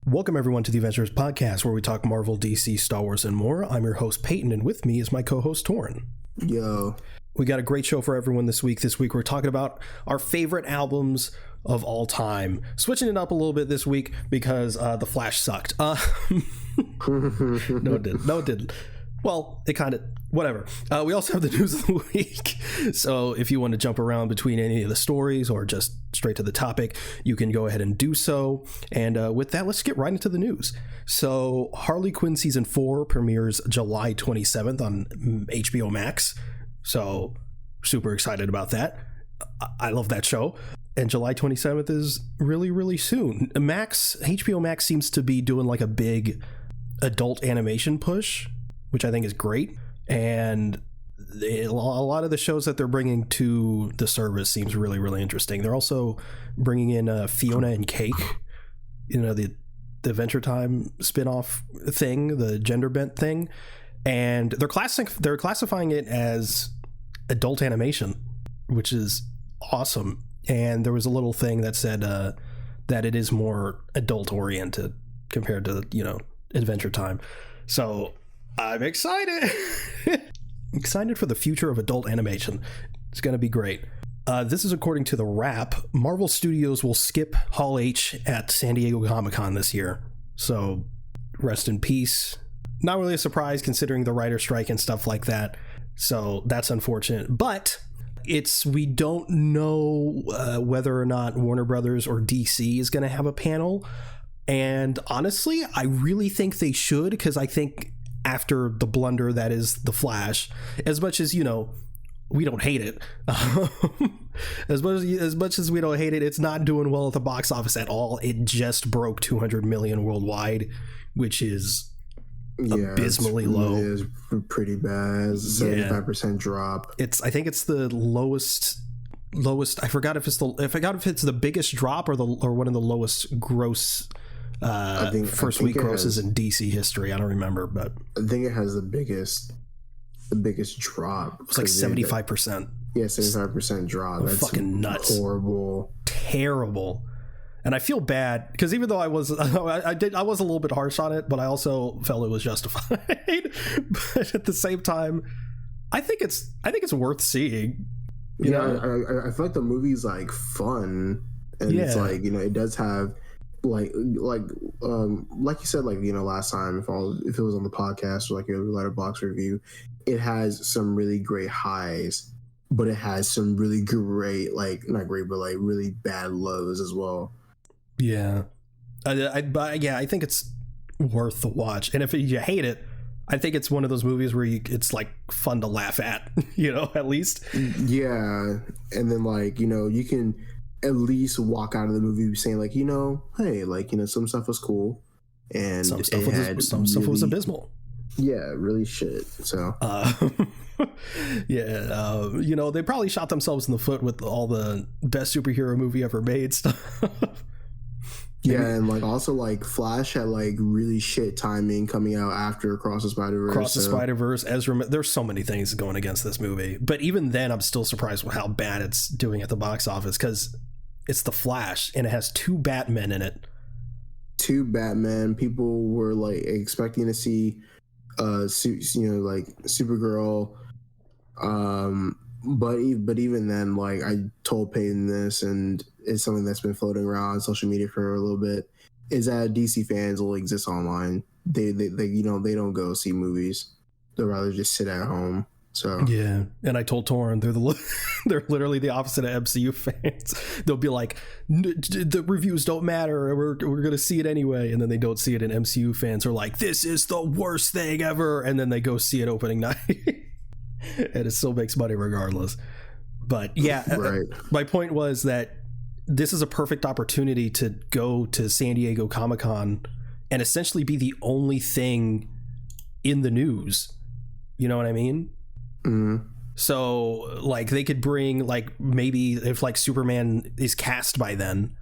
Welcome everyone to the Avengenerds podcast, where we talk Marvel, DC, Star Wars, and more. I'm your host Peyton, and with me is my co-host Torin. Yo. We got a great show for everyone this week. This week we're talking about our favorite albums of all time. Switching it up a little bit this week because The Flash sucked. No, it didn't. Well, it kind of, whatever. We also have the news of the week. So if you want to jump around between any of the stories or just straight to the topic, you can go ahead and do so. And with that, let's get right into the news. So Harley Quinn Season 4 premieres July 27th on HBO Max. So super excited about that. I love that show. And July 27th is really, really soon. HBO Max seems to be doing like a big adult animation push, which I think is great. And a lot of the shows that they're bringing to the service seems really, really interesting. They're also bringing in Fiona and Cake, you know, the Adventure Time spinoff thing, the gender bent thing. And they're classifying it as adult animation, which is awesome. And there was a little thing that said that it is more adult oriented compared to, you know, Adventure Time. So I'm excited. Excited for the future of adult animation. It's going to be great. This is according to The Wrap. Marvel Studios will skip Hall H at San Diego Comic-Con this year. So rest in peace. Not really a surprise considering the writer strike and stuff like that. So that's unfortunate. But we don't know whether or not Warner Brothers or DC is going to have a panel. And honestly, I really think they should, because I think after the blunder that is The Flash, as much as, you know, we don't hate it, as much as we don't hate it, it's not doing well at the box office at all. It just broke 200 million worldwide, which is abysmally low. It is pretty bad. It's a 75% drop. I think it's the lowest. I forgot if it's the biggest drop or one of the lowest gross first week grosses in DC history. I don't remember, but I think it has the biggest drop. It's like 75%. Yeah, 75% drop. That's fucking nuts. Horrible. Terrible. And I feel bad because even though I was a little bit harsh on it, but I also felt it was justified. But at the same time, I think it's worth seeing. You know? I feel like the movie's like fun, and it's like, you know, it does have like you said, like, you know, last time if it was on the podcast or like a Letterboxd review, it has some really great highs, but it has some really great, like not great, but like really bad lows as well. Yeah, I think it's worth the watch. And if you hate it, I think it's one of those movies where it's like fun to laugh at, you know, at least. Yeah, and then like, you know, you can at least walk out of the movie saying like, you know, hey, like, you know, some stuff was cool and some stuff was abysmal. Yeah, really shit. So you know, they probably shot themselves in the foot with all the best superhero movie ever made stuff. Yeah, and like also like Flash had like really shit timing coming out after Across the Spider-Verse. Spider-Verse, Ezra. There's so many things going against this movie, but even then, I'm still surprised with how bad it's doing at the box office because it's The Flash and it has 2 Batmen in it. 2 Batmen. People were like expecting to see, you know, like Supergirl. But even then, like I told Peyton this, and it's something that's been floating around on social media for a little bit, is that DC fans will exist online. They you know, they don't go see movies. They'd rather just sit at home. So yeah, and I told Torin they're literally the opposite of MCU fans. They'll be like, the reviews don't matter, we're gonna see it anyway, and then they don't see it. And MCU fans are like, this is the worst thing ever, and then they go see it opening night. And it still makes money regardless. But yeah, right. My point was that this is a perfect opportunity to go to San Diego Comic-Con and essentially be the only thing in the news. You know what I mean? Mm-hmm. So like they could bring, like, maybe if like Superman is cast by then,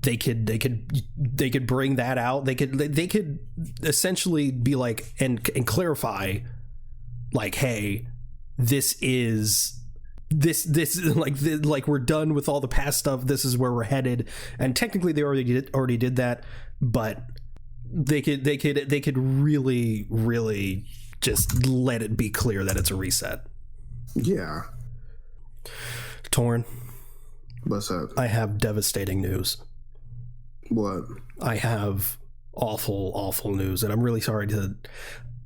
they could bring that out. They could essentially be like and clarify, like, hey, this like we're done with all the past stuff. This is where we're headed. And technically they already did that, but they could really just let it be clear that it's a reset. Yeah. Torn. What's up? I have devastating news. What? I have awful news, and I'm really sorry to...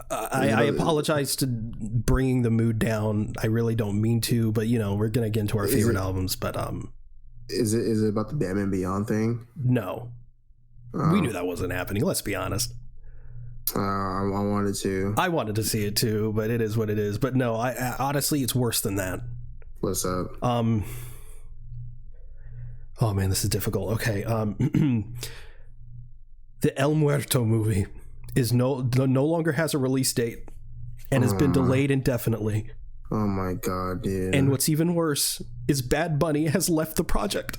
I apologize to bringing the mood down. I really don't mean to, but you know, we're gonna get into our favorite albums. But is it about the Batman Beyond thing? No, we knew that wasn't happening. Let's be honest. I wanted to see it too, but it is what it is. But no, I honestly, it's worse than that. What's up? Oh man, this is difficult. Okay, the El Muerto movie is no longer has a release date and has been delayed indefinitely. Oh my god, dude. And what's even worse is Bad Bunny has left the project.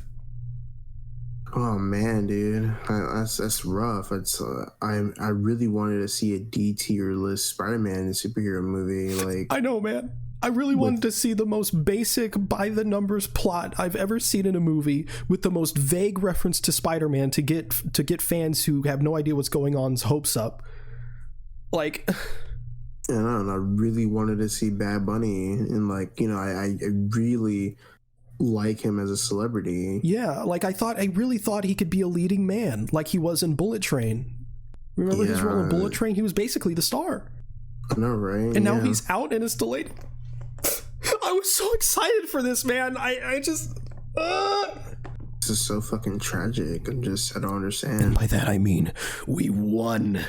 Oh man, dude, that's rough. It's I really wanted to see a D-tier list Spider-Man superhero movie. Like, I know, man. I really wanted to see the most basic by the numbers plot I've ever seen in a movie, with the most vague reference to Spider-Man to get fans who have no idea what's going on's hopes up. Like, and I really wanted to see Bad Bunny, and like, you know, I really like him as a celebrity. Yeah, like I really thought he could be a leading man, like he was in Bullet Train. Remember his role in Bullet Train? He was basically the star. I know, right? And now he's out and it's delayed. I was so excited for this, man. I just... This is so fucking tragic. I don't understand. And by that I mean, we won.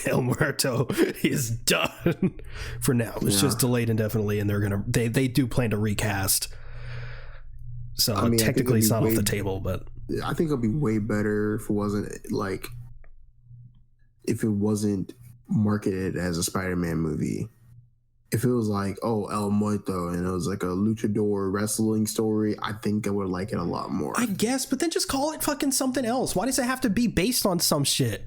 El Muerto is done for now. It's just delayed indefinitely, and they do plan to recast. So I mean, technically it's not off the table, but I think it'll be way better if it wasn't marketed as a Spider-Man movie. If it was like, oh, El Muerto, and it was like a luchador wrestling story, I think I would like it a lot more. I guess, but then just call it fucking something else. Why does it have to be based on some shit?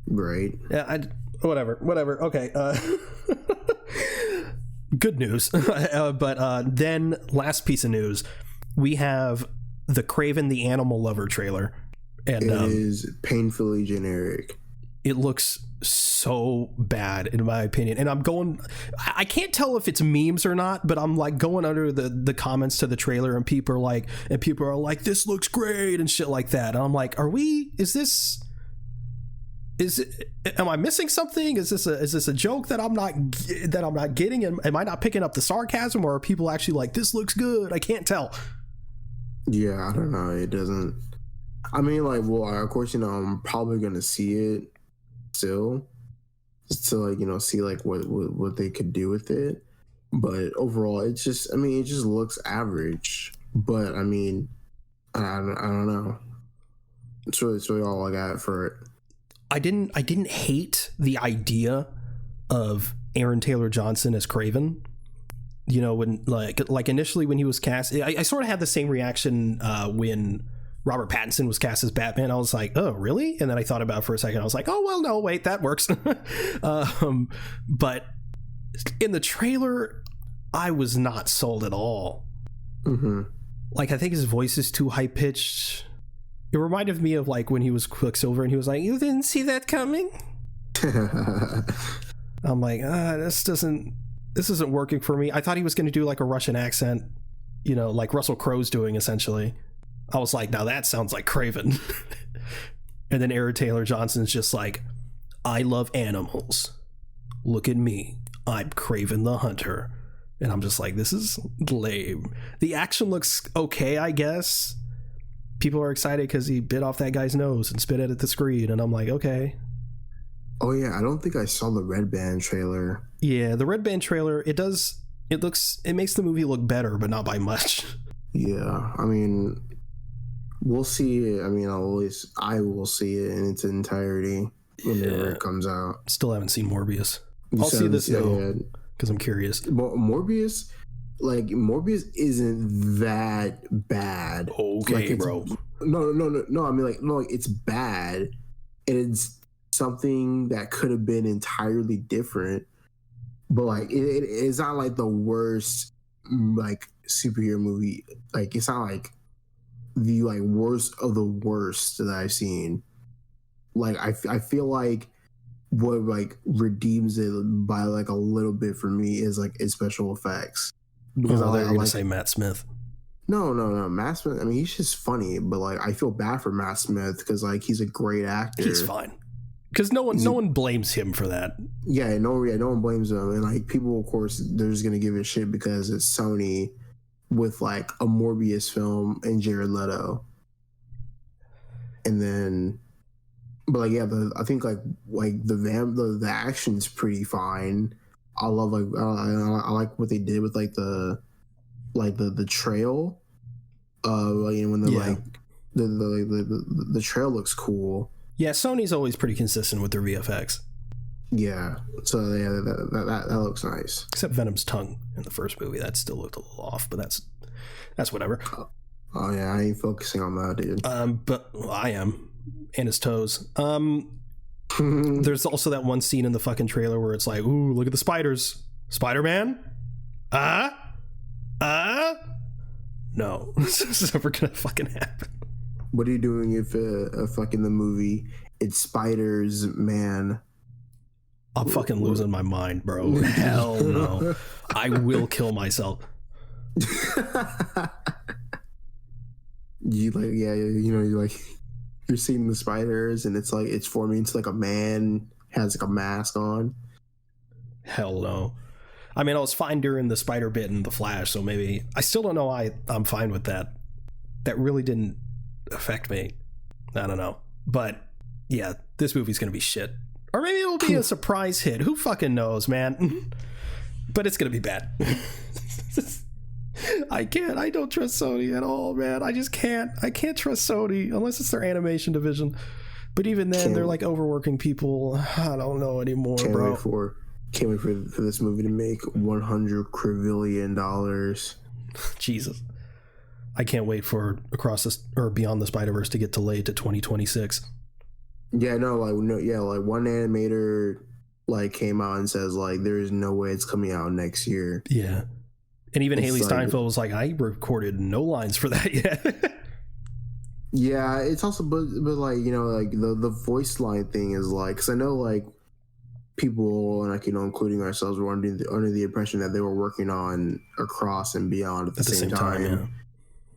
Right. Yeah, whatever. Okay. Good news. But then last piece of news, we have the Kraven the Animal Lover trailer. And it is painfully generic. It looks so bad, in my opinion. And I can't tell if it's memes or not, but I'm like going under the comments to the trailer, and people are like, this looks great and shit like that. And I'm like, am I missing something? Is this a joke that I'm not getting? Am I not picking up the sarcasm, or are people actually like, this looks good? I can't tell. Yeah, I don't know. It doesn't. I mean, like, well, of course, you know, I'm probably gonna see it still, just to, like, you know, see like what they could do with it. But overall, it just looks average. But I mean, I don't know. It's really all I got for it. I didn't hate the idea of Aaron Taylor Johnson as Kraven. You know, when like initially when he was cast, I sort of had the same reaction when Robert Pattinson was cast as Batman. I was like, oh, really? And then I thought about it for a second. I was like, oh, well, no, wait, that works. But in the trailer, I was not sold at all. Mm-hmm. Like, I think his voice is too high pitched. It reminded me of like when he was Quicksilver and he was like, you didn't see that coming? I'm like, this isn't working for me. I thought he was going to do like a Russian accent, you know, like Russell Crowe's doing essentially. I was like, now that sounds like Kraven. And then Aaron Taylor Johnson's just like, I love animals. Look at me. I'm Kraven the Hunter. And I'm just like, this is lame. The action looks okay, I guess. People are excited because he bit off that guy's nose and spit it at the screen. And I'm like, okay. Oh, yeah. I don't think I saw the Red Band trailer. Yeah, the Red Band trailer, it makes the movie look better, but not by much. Yeah. I mean, we'll see it. I mean, I will see it in its entirety whenever it comes out. Still haven't seen Morbius. I'll see this though, because I'm curious. Morbius isn't that bad. Okay, like, bro. No. I mean, like, no, it's bad. It's something that could have been entirely different, but like, it's not like the worst like superhero movie. Like, it's not like the like worst of the worst that I've seen. like I feel like what like redeems it by like a little bit for me is like its special effects. Because I thought you were gonna say Matt Smith. No, Matt Smith. I mean, he's just funny, but like I feel bad for Matt Smith because like he's a great actor. He's fine because no one blames him for that. Yeah, no one blames him, and like people, of course, they're just gonna give it shit because it's Sony with like a Morbius film and Jared Leto, and then, but like yeah, I think like the action's pretty fine. I love like I like what they did with like the trail, like, when the like the trail looks cool. Yeah, Sony's always pretty consistent with their VFX. Yeah, so yeah, that looks nice. Except Venom's tongue in the first movie, that still looked a little off, but that's whatever. Oh yeah, I ain't focusing on that, dude. But I am, and his toes. There's also that one scene in the fucking trailer where it's like, ooh, look at the spiders, Spider-Man. No, this is never gonna fucking happen. What are you doing if fucking the movie it's Spiders Man? I'm fucking losing my mind, bro. Hell no. I will kill myself. You like, yeah, you know, you like, you're seeing the spiders and it's like it's forming into like a man has like a mask on. Hell no. I mean, I was fine during the spider bit in The Flash, so maybe I still don't know why I'm fine with that. That really didn't affect me. I don't know. But yeah, this movie's gonna be shit. Or maybe it'll be a surprise hit. Who fucking knows, man? But it's gonna be bad. I don't trust Sony at all, man. I just can't. I can't trust Sony unless it's their animation division. But even then, they're like overworking people. I don't know anymore, bro. Can't wait for this movie to make $100 quadrillion. Jesus. I can't wait for Beyond the Spider-Verse to get delayed to 2026. Yeah, no, like one animator like came out and says like there is no way it's coming out next year. Yeah. And even Haley Steinfeld was like, I recorded no lines for that yet. Yeah, it's also but like, you know, like the voice line thing is like, because I know like people, like, you know, including ourselves, were under the impression that they were working on Across and Beyond at the same time. Yeah.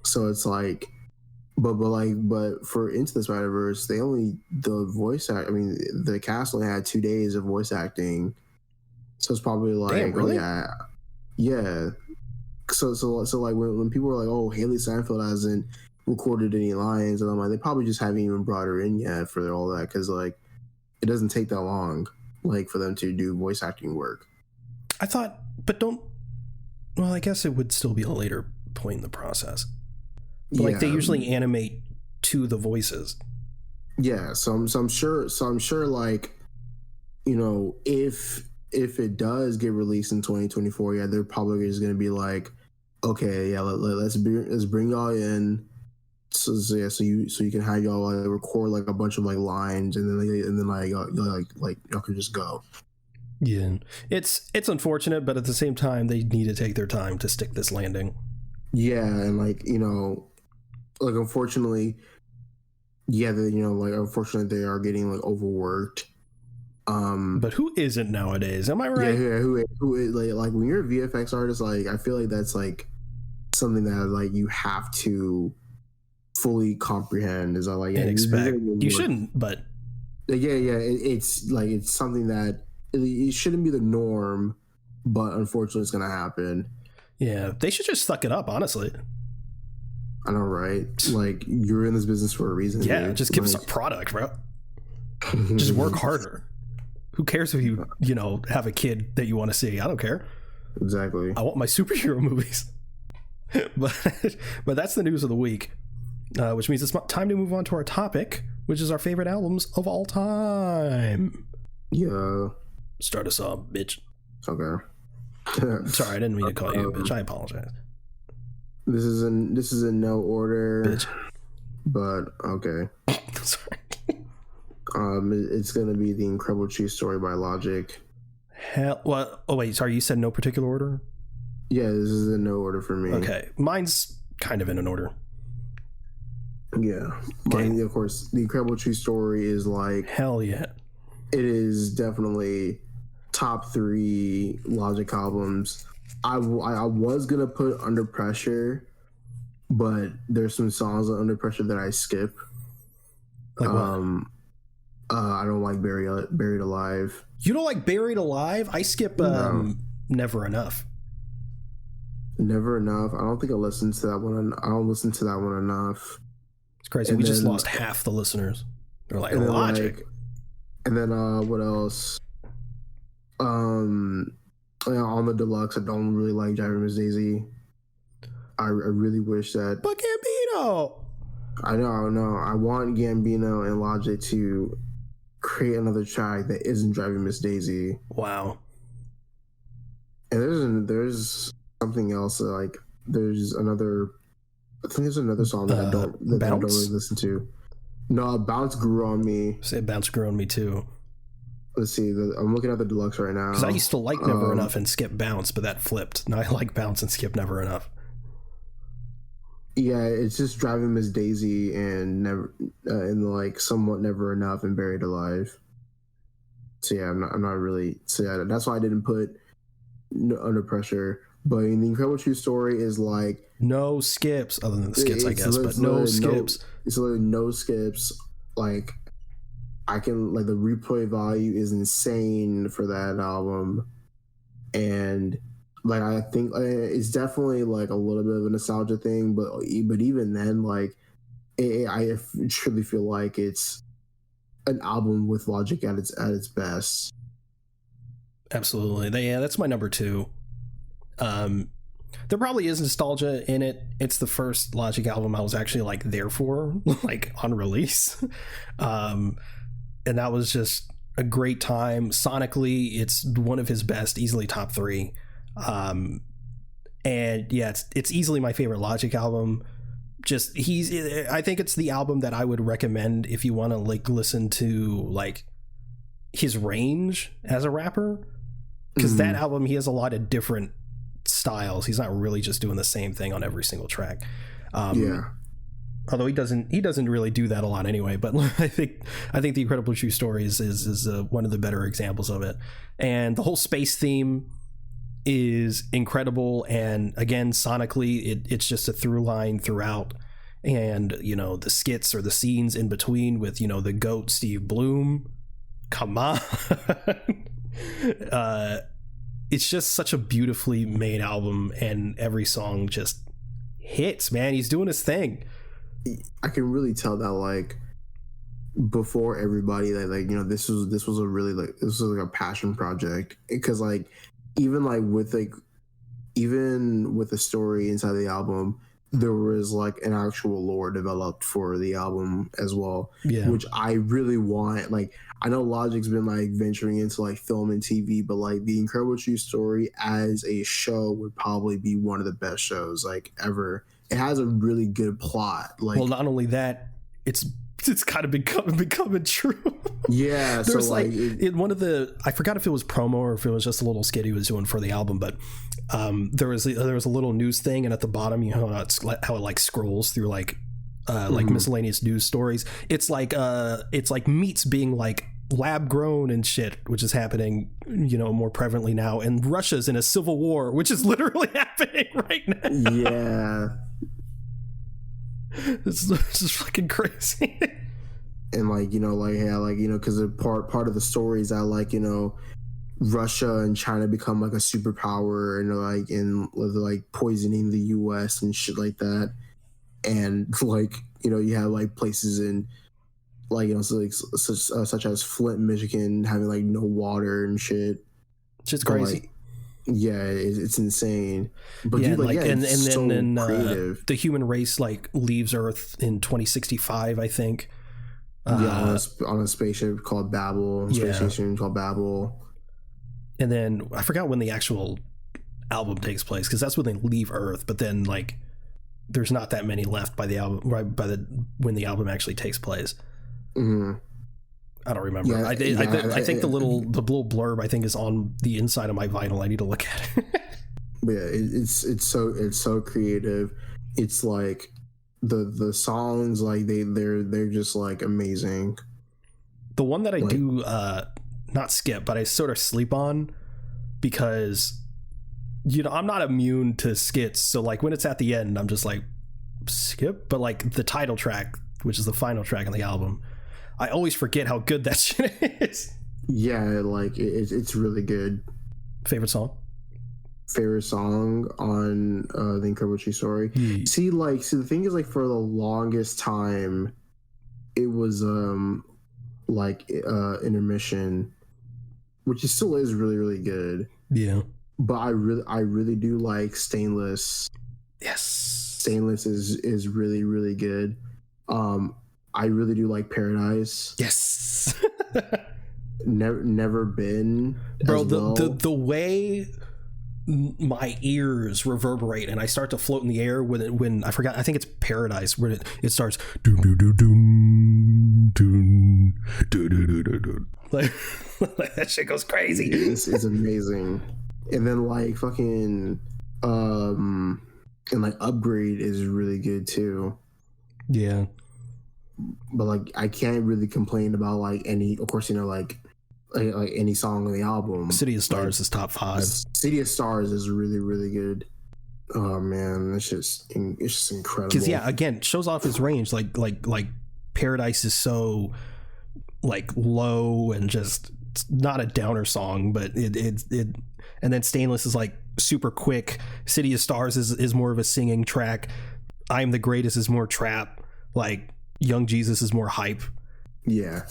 So it's like, but for Into the Spider-Verse, the cast only had 2 days of voice acting, so it's probably like, damn, really? Yeah. So like when people were like, oh, Haley Steinfeld hasn't recorded any lines, and I'm like, they probably just haven't even brought her in yet for all that, because like it doesn't take that long, like, for them to do voice acting work. I thought, well, I guess it would still be a later point in the process. But like, they usually animate to the voices. Yeah, so I'm sure like, you know, if it does get released in 2024, yeah, they're probably just going to be like, okay, yeah, let's bring y'all in, so you can have y'all like record like a bunch of like lines, and then y'all can just go. Yeah, it's unfortunate, but at the same time, they need to take their time to stick this landing. Yeah, and like, you know, like, unfortunately, yeah, unfortunately they are getting like overworked. But who isn't nowadays? Am I right? Yeah, who is like when you're a VFX artist, like, I feel like that's like something that like you have to fully comprehend. Is like, yeah, and expect. You shouldn't, but it's like, it's something that it shouldn't be the norm, but unfortunately, it's gonna happen. Yeah, they should just suck it up, honestly. I know, right? Like, you're in this business for a reason. Yeah, dude. just give us a product, bro. Just work harder. Who cares if you know, have a kid that you want to see? I don't care. Exactly. I want my superhero movies. But that's the news of the week, which means it's time to move on to our topic, which is our favorite albums of all time. Yeah. Start us off, bitch. Okay. Sorry, I didn't mean to call you a bitch. I apologize. This is in no order, bitch. But okay. Sorry. It's gonna be The Incredible True Story by Logic. Hell, what? Oh wait, sorry. You said no particular order. Yeah, this is in no order for me. Okay, mine's kind of in an order. Yeah. Okay. Of course, The Incredible True Story is like, hell yeah. It is definitely top 3 Logic albums. I was gonna put Under Pressure, but there's some songs on Under Pressure that I skip. Like what? I don't like Buried Alive. You don't like Buried Alive? I skip Never Enough. Never Enough. I don't think I listened to that one. I don't listen to that one enough. It's crazy. We just lost half the listeners. They're like, Logic. And then what else? On the Deluxe, I don't really like Driving Miss Daisy. I really wish that. But Gambino. I know. I want Gambino and Logic to create another track that isn't Driving Miss Daisy. Wow. And there's something else, like there's another. I think there's another song that I don't really listen to. No, Bounce grew on me. Say Bounce grew on me too. Let's see. I'm looking at the Deluxe right now. Because I used to like Never Enough and skip Bounce, but that flipped. Now I like Bounce and skip Never Enough. Yeah, it's just Driving Miss Daisy and like somewhat Never Enough and Buried Alive. So yeah, I'm not really. So yeah, that's why I didn't put Under Pressure. But in The Incredible True Story is like no skips, other than the skits, I guess, but no skips. It's literally no skips. Like I can like the replay value is insane for that album, and like I think it's definitely like a little bit of a nostalgia thing, but even then, like I truly feel like it's an album with Logic at its best. Absolutely, yeah, that's my number 2. There probably is nostalgia in it. It's the first Logic album I was actually like there for, like on release. And that was just a great time. Sonically, it's one of his best, easily top 3. And yeah, it's easily my favorite Logic album. I think it's the album that I would recommend if you want to like listen to like his range as a rapper, because that album, he has a lot of different styles. He's not really just doing the same thing on every single track. Although he doesn't really do that a lot anyway, but I think The Incredible True Story is one of the better examples of it. And the whole space theme is incredible, and again, sonically it's just a through line throughout. And you know, the skits or the scenes in between with, you know, the GOAT Steve Bloom, come on. It's just such a beautifully made album, and every song just hits, man. He's doing his thing. I can really tell that, like, before everybody, that, like, you know, this was a really, like, this was like a passion project, because like even with the story inside the album, there was like an actual lore developed for the album as well, which I really want. Like, I know Logic's been like venturing into like film and TV, but like The Incredible True Story as a show would probably be one of the best shows like ever. It has a really good plot. Like, well, not only that, it's kind of becoming true. Yeah. There's so like in one of the, I forgot if it was promo or if it was just a little skit he was doing for the album, but there was a little news thing, and at the bottom, you know how it like scrolls through like miscellaneous news stories. It's like meats being like lab grown and shit, which is happening, you know, more prevalently now, and Russia's in a civil war, which is literally happening right now. Yeah. It's just fucking crazy. And like, you know, like, yeah, like, you know, because part of the story is that, like, you know, Russia and China become like a superpower, and like, and like poisoning the US and shit like that. And like, you know, you have like places in like, you know, so like, such as Flint, Michigan, having like no water and shit. Just crazy. Like, yeah, it's insane. But yeah, dude, like, yeah, and then creative. The human race like leaves Earth in 2065, I think. Yeah, on a spaceship called Babel, space station called Babel. And then I forgot when the actual album takes place, because that's when they leave Earth. But then like, there's not that many left by the album, right? When the album actually takes place. Mm-hmm. I don't remember. Yeah, I think the little blurb, I think, is on the inside of my vinyl. I need to look at it. But yeah, it's so creative. It's like, the songs, like they're just like amazing. The one that I do not skip, but I sort of sleep on, because I'm not immune to skits, so like when it's at the end I'm just like skip, but like the title track, which is the final track on the album, I always forget how good that shit is. Yeah, like it's really good. Favorite song on The Incredible True Story. See, the thing is, like, for the longest time it was Intermission, which still is really, really good. Yeah. But I really do like Stainless. Yes. Stainless is really, really good. I really do like Paradise. Yes. Never Been. Bro, the way my ears reverberate and I start to float in the air when I forgot, I think it's Paradise, where it starts doom doom doom doom doom doom doom. Like that shit goes crazy. It's amazing. And then like fucking and like Upgrade is really good too. Yeah. But like I can't really complain about like any, of course, like any song on the album. City of Stars is top 5. City of Stars is really, really good. Oh man, it's just incredible. Because again, shows off his range. Like Paradise is so like low and just not a downer song, but it and then Stainless is like super quick. City of Stars is more of a singing track. I Am the Greatest is more trap. Like Young Jesus is more hype. Yeah.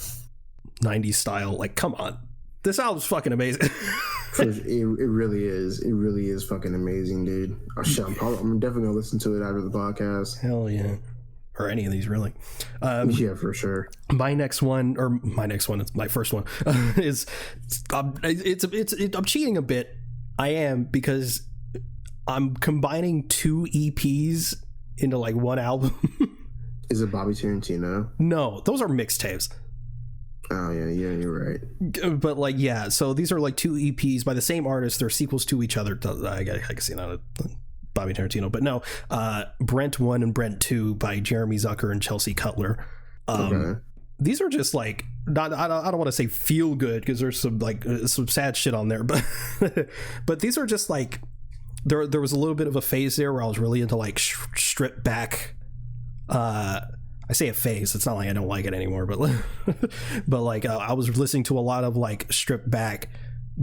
90s style. Like, come on. This album's fucking amazing. It really is. It really is fucking amazing, dude. Oh, shit, I'm definitely gonna listen to it after the podcast. Hell yeah. Or any of these, really. Yeah, for sure. My next one, it's my first one, is I'm cheating a bit. I am, because I'm combining 2 EPs into like one album. Is it Bobby Tarantino? No, those are mixtapes. Oh yeah, you're right. But like, yeah, so these are like 2 EPs by the same artist. They're sequels to each other. I can see that, Bobby Tarantino, but no. Brent 1 and Brent 2 by Jeremy Zucker and Chelsea Cutler. Okay. These are just like, not, I don't want to say feel good, because there's some like some sad shit on there, but but these are just like, there was a little bit of a phase there where I was really into like stripped back. I say a phase, it's not like I don't like it anymore, but like I was listening to a lot of like stripped back,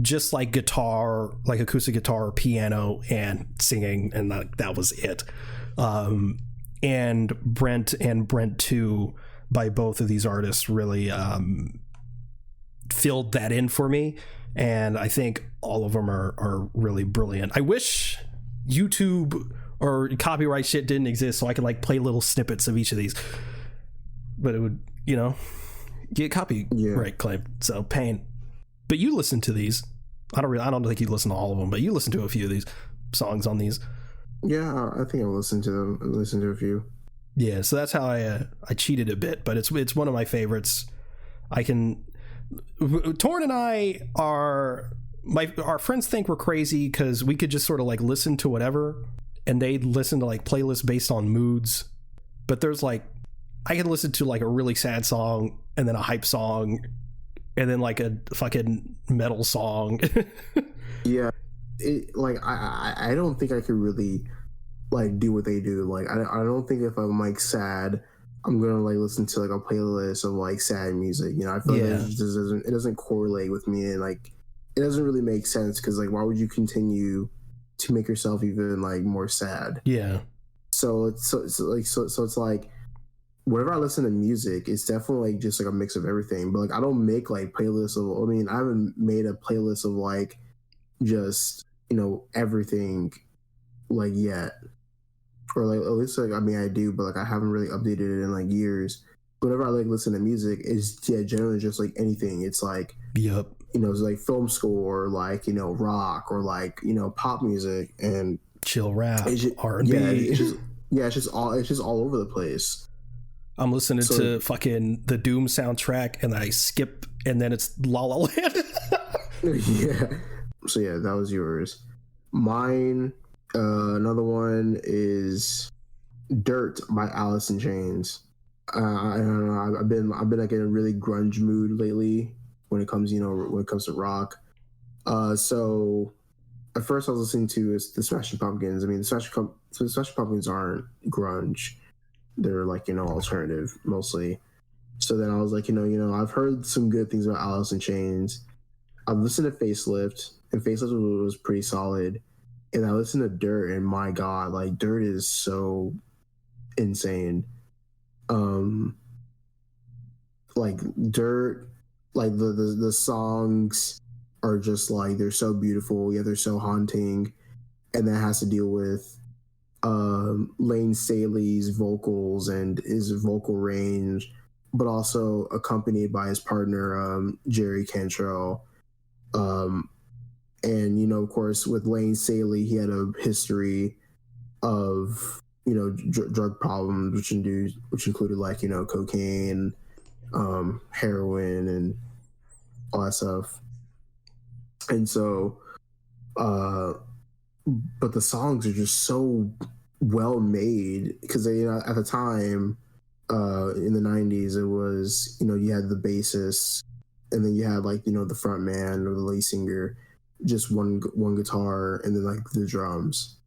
just like guitar, like acoustic guitar or piano and singing, and that was it. And Brent 2 by both of these artists really filled that in for me, and I think all of them are really brilliant. I wish YouTube or copyright shit didn't exist so I could like play little snippets of each of these, but it would, get copyright claim, so pain. But you listen to these. I don't think you listen to all of them, but you listen to a few of these songs on these. Yeah, I think I'll listen to them. Listen to a few. Yeah, so that's how I cheated a bit, but it's one of my favorites. Torn and I our friends think we're crazy because we could just sort of like listen to whatever, and they'd listen to like playlists based on moods. But there's like, I could listen to like a really sad song and then a hype song and then like a fucking metal song. Yeah, I don't think I could really like do what they do. Like I don't think if I'm like sad, I'm gonna like listen to like a playlist of like sad music. I feel like it doesn't correlate with me, and like it doesn't really make sense, because like why would you continue to make yourself even like more sad? Yeah. So it's like whenever I listen to music, it's definitely like just like a mix of everything. But like I don't make like playlists of. I mean, I haven't made a playlist of like just everything like yet, or like at least like I mean I do, but like I haven't really updated it in like years. Whenever I like listen to music, it's generally just like anything. It's like it's like film score, or like rock, or like pop music and chill rap, R&B. Yeah, it's just all over the place. I'm listening to fucking the Doom soundtrack, and then I skip, and then it's La La Land. Yeah. So yeah, that was yours. Mine, another one is Dirt by Alice in Chains. I don't know. I've been like in a really grunge mood lately when it comes to rock. So at first I was listening to is the Smashing Pumpkins. I mean, the Smashing Pumpkins aren't grunge; they're like alternative mostly. So then I was like, I've heard some good things about Alice in Chains. I've listened to Facelift, and Facelift was pretty solid. And I listened to Dirt, and my God, like Dirt is so insane. Like Dirt, like the songs are just like they're so beautiful, yeah, they're so haunting, and that has to deal with Lane Staley's vocals and his vocal range, but also accompanied by his partner Jerry Cantrell. And of course, with Lane Staley, he had a history of drug problems, which included like cocaine, heroin, and all that stuff. And so, but the songs are just so well made because they at the time in the 90s it was you had the bassist, and then you had like the front man or the lead singer, just one guitar, and then like the drums.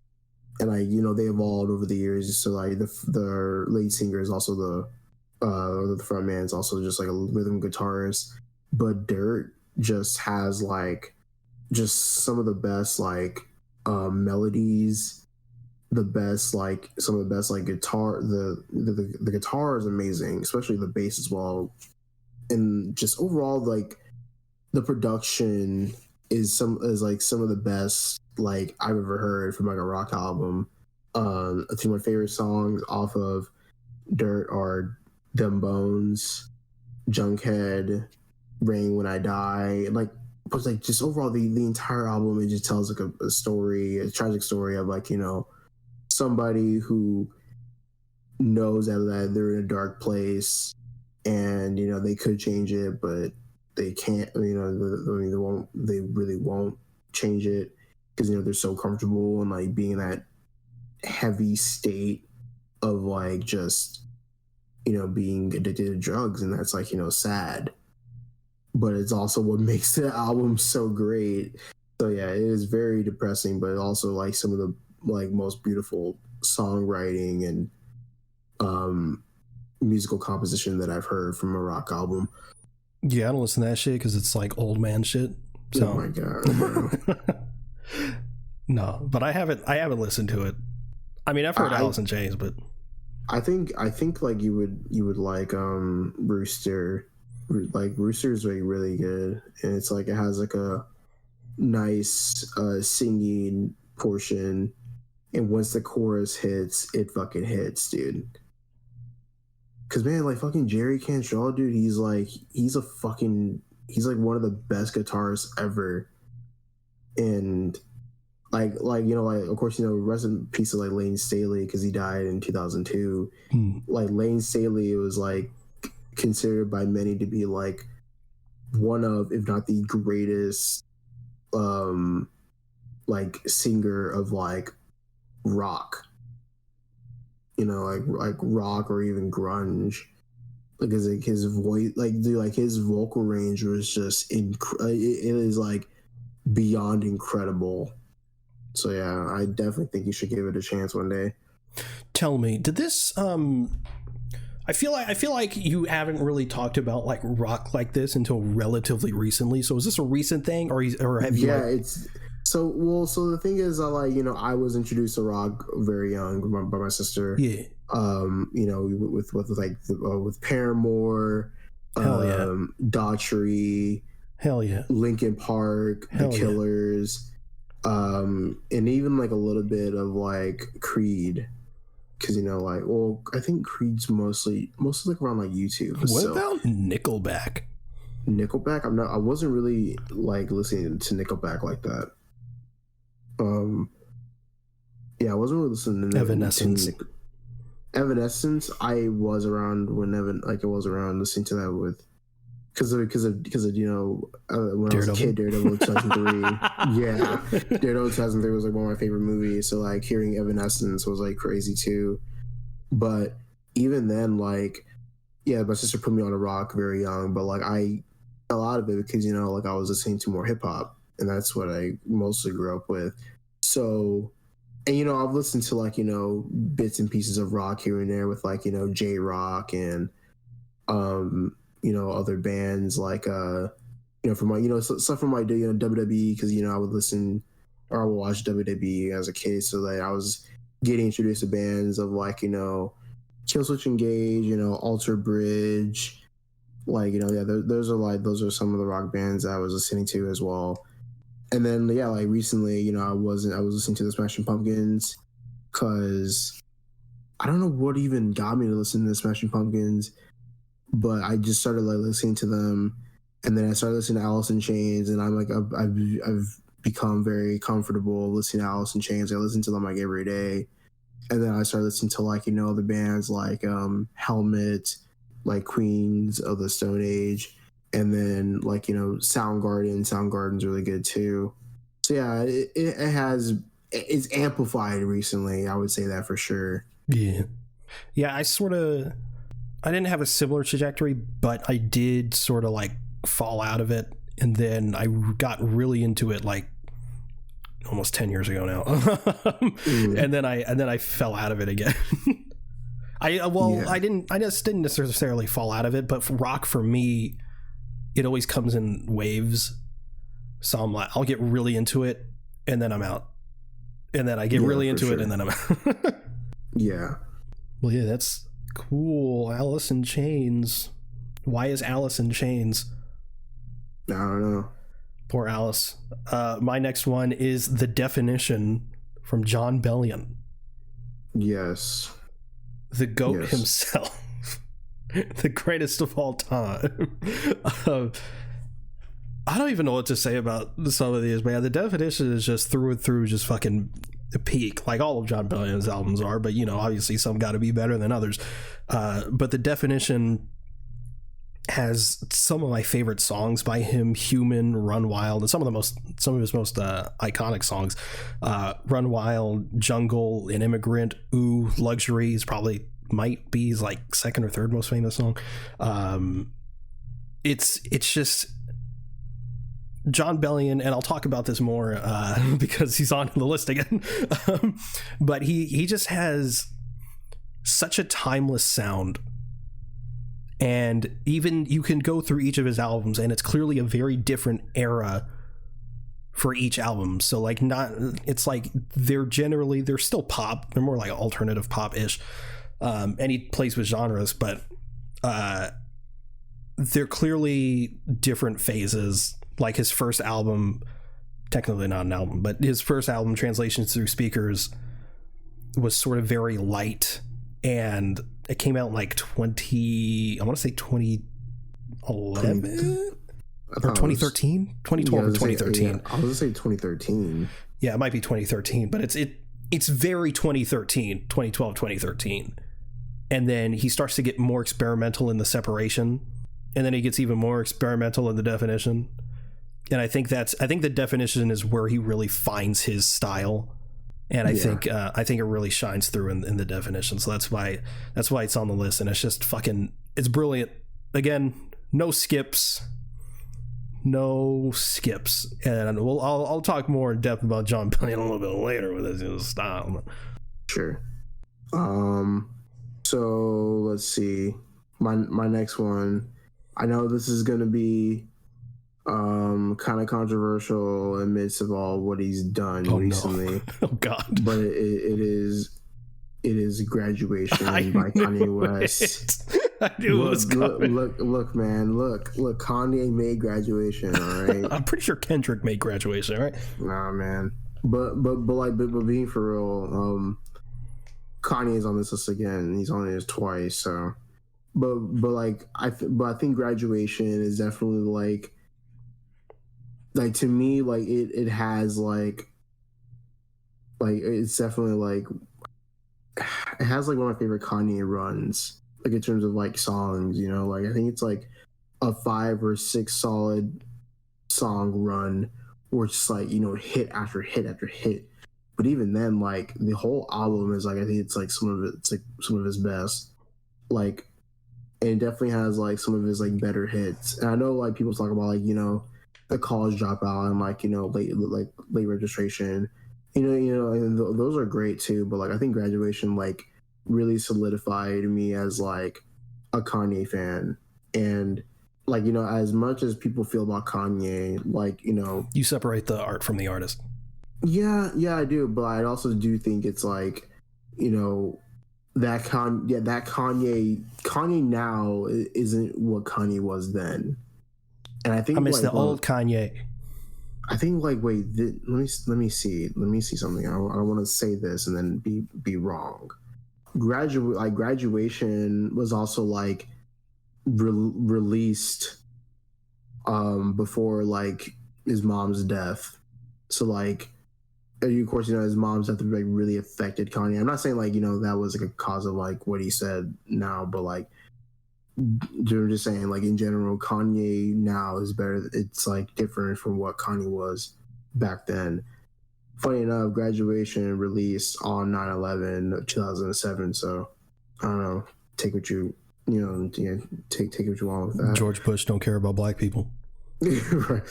And like they evolved over the years, so like the lead singer is also the front man is also just like a rhythm guitarist. But Dirt just has like just some of the best like melodies, some of the best like guitar. The guitar is amazing, especially the bass as well, and just overall like the production is like some of the best like I've ever heard from like a rock album. I think my favorite songs off of Dirt are Them Bones, Junkhead, Rain When I Die. But like just overall the entire album, it just tells like a story, a tragic story of like somebody who knows that they're in a dark place, and they could change it, but they can't. They won't. They really won't change it because they're so comfortable and like being in that heavy state of like just being addicted to drugs, and that's like sad. But it's also what makes the album so great. So yeah, it is very depressing, but also like some of the like most beautiful songwriting and musical composition that I've heard from a rock album. Yeah, I don't listen to that shit because it's like old man shit. So. Oh my God, bro. No, but I haven't listened to it. I mean, I've heard Alice in Chains, but I think like you would like Rooster. Like Rooster's like really good, and it's like it has like a nice singing portion, and once the chorus hits, it fucking hits, dude. Cause man, like fucking Jerry Cantrell, dude, he's like one of the best guitarists ever. And like of course rest in peace of like Lane Staley, because he died in 2002. Like Lane Staley was like considered by many to be like one of, if not the greatest like singer of like rock, like rock or even grunge, because like his voice, like dude, like his vocal range was just it is like beyond incredible. So yeah, I definitely think you should give it a chance one day. Tell me, did this I feel like you haven't really talked about like rock like this until relatively recently. So is this a recent thing, or have you? Yeah, it's so the thing is, I was introduced to rock very young by my sister. Yeah. With Paramore, Daughtry, hell yeah, Linkin Park, The Killers, and even like a little bit of like Creed. Because I think Creed's mostly like around like YouTube. What about Nickelback? I wasn't really like listening to Nickelback like that. Yeah, I wasn't really listening to Evanescence. Evanescence, I was around when I was around listening to that with because of when I was a kid, Daredevil 2003. Yeah, Daredevil 2003 was like one of my favorite movies. So like hearing Evanescence was like crazy too. But even then, like, yeah, my sister put me on a rock very young, but like I fell out of it because, you know, like I was listening to more hip hop, and that's what I mostly grew up with. So, and you know, I've listened to, like, you know, bits and pieces of rock here and there with, like, you know, J Rock and you know, other bands like you know, from my, you know, stuff from my, you know, WWE, because, you know, I would listen or I would watch WWE as a kid, so that I was getting introduced to bands of, like, you know, Killswitch Engage, you know, Alter Bridge, like, you know, yeah, those are some of the rock bands that I was listening to as well. And then, yeah, like recently, you know, I was listening to the Smashing Pumpkins, because I don't know what even got me to listen to the Smashing Pumpkins, but I just started like listening to them, and then I started listening to Alice in Chains, and I'm like, I've become very comfortable listening to Alice in Chains. I listen to them like every day. And then I started listening to, like, you know, the bands like Helmet, like Queens of the Stone Age, and then, like, you know, Soundgarden. Soundgarden's really good too. So yeah, it's amplified recently. I would say that for sure. Yeah. I didn't have a similar trajectory, but I did sort of like fall out of it, and then I got really into it like almost 10 years ago now. and then I fell out of it again. I just didn't necessarily fall out of it, but for rock, for me, it always comes in waves. So I'm like, I'll get really into it and then I'm out, and then I get really into it and then I'm out. Yeah. Well, yeah, that's cool. Alice in Chains. Why is Alice in Chains? I don't know. Poor Alice. My next one is The Definition from John Bellion. Yes. The GOAT himself. The greatest of all time. I don't even know what to say about some of these, but yeah, The Definition is just through and through just fucking a peak, like all of John Bellion's albums are, but, you know, obviously some got to be better than others. But The Definition has some of my favorite songs by him: Human, Run Wild, and some of his most iconic songs. Run Wild, Jungle, An Immigrant, Ooh, Luxury is might be his like second or third most famous song. It's just John Bellion, and I'll talk about this more because he's on the list again. But he just has such a timeless sound. And even you can go through each of his albums, and it's clearly a very different era for each album. So like, it's like they're still pop. They're more like alternative pop-ish. And he plays with genres, but they're clearly different phases. Like his first album, technically not an album, but his first album, Translations Through Speakers, was sort of very light, and it came out in like 2011 or 2013, 2012 or 2013. I was gonna say 2013. Yeah, it might be 2013, but it's very 2012, 2013. And then he starts to get more experimental in The Separation, and then he gets even more experimental in The Definition. And I think The Definition is where he really finds his style. And I think it really shines through in The Definition. So that's why it's on the list. And it's just it's brilliant. Again, no skips. And I'll talk more in depth about John Bellion a little bit later with his style. Sure. So let's see. My next one. I know this is gonna be kind of controversial in midst of all what he's done recently. No. Oh God! But it is Graduation by Kanye West. I knew it was coming. Look, man, look. Kanye made Graduation. All right. I'm pretty sure Kendrick made Graduation. Right? Nah, man. But being for real, Kanye is on this list again. He's on it twice. So, I think Graduation is definitely like to me, like it has like it's definitely like it has like one of my favorite Kanye runs, like in terms of like songs, you know, like I think it's like a 5 or 6 solid song run where it's just like, you know, hit after hit after hit. But even then, like the whole album is like, I think it's like some of his best. Like, and it definitely has like some of his like better hits. And I know like people talk about like, you know, the college dropout and like, you know, late registration. And those are great too. But like I think Graduation like really solidified me as like a Kanye fan. And like, you know, as much as people feel about Kanye, like, you know, you separate the art from the artist. Yeah, I do, but I also do think it's like, you know, that Kanye now isn't what Kanye was then. And I think I miss the old Kanye. I think like wait, let me see something. I don't want to say this and then be wrong. Graduation was also like released before like his mom's death. So like, of course, you know, his mom's death like really affected Kanye. I'm not saying like, you know, that was like a cause of like what he said now, but like, I'm just saying like in general, Kanye now is better. It's like different from what Kanye was back then. Funny enough, Graduation released on 9/11/2007. So I don't know. Take what you know. Take what you want with that. George Bush don't care about black people. Right.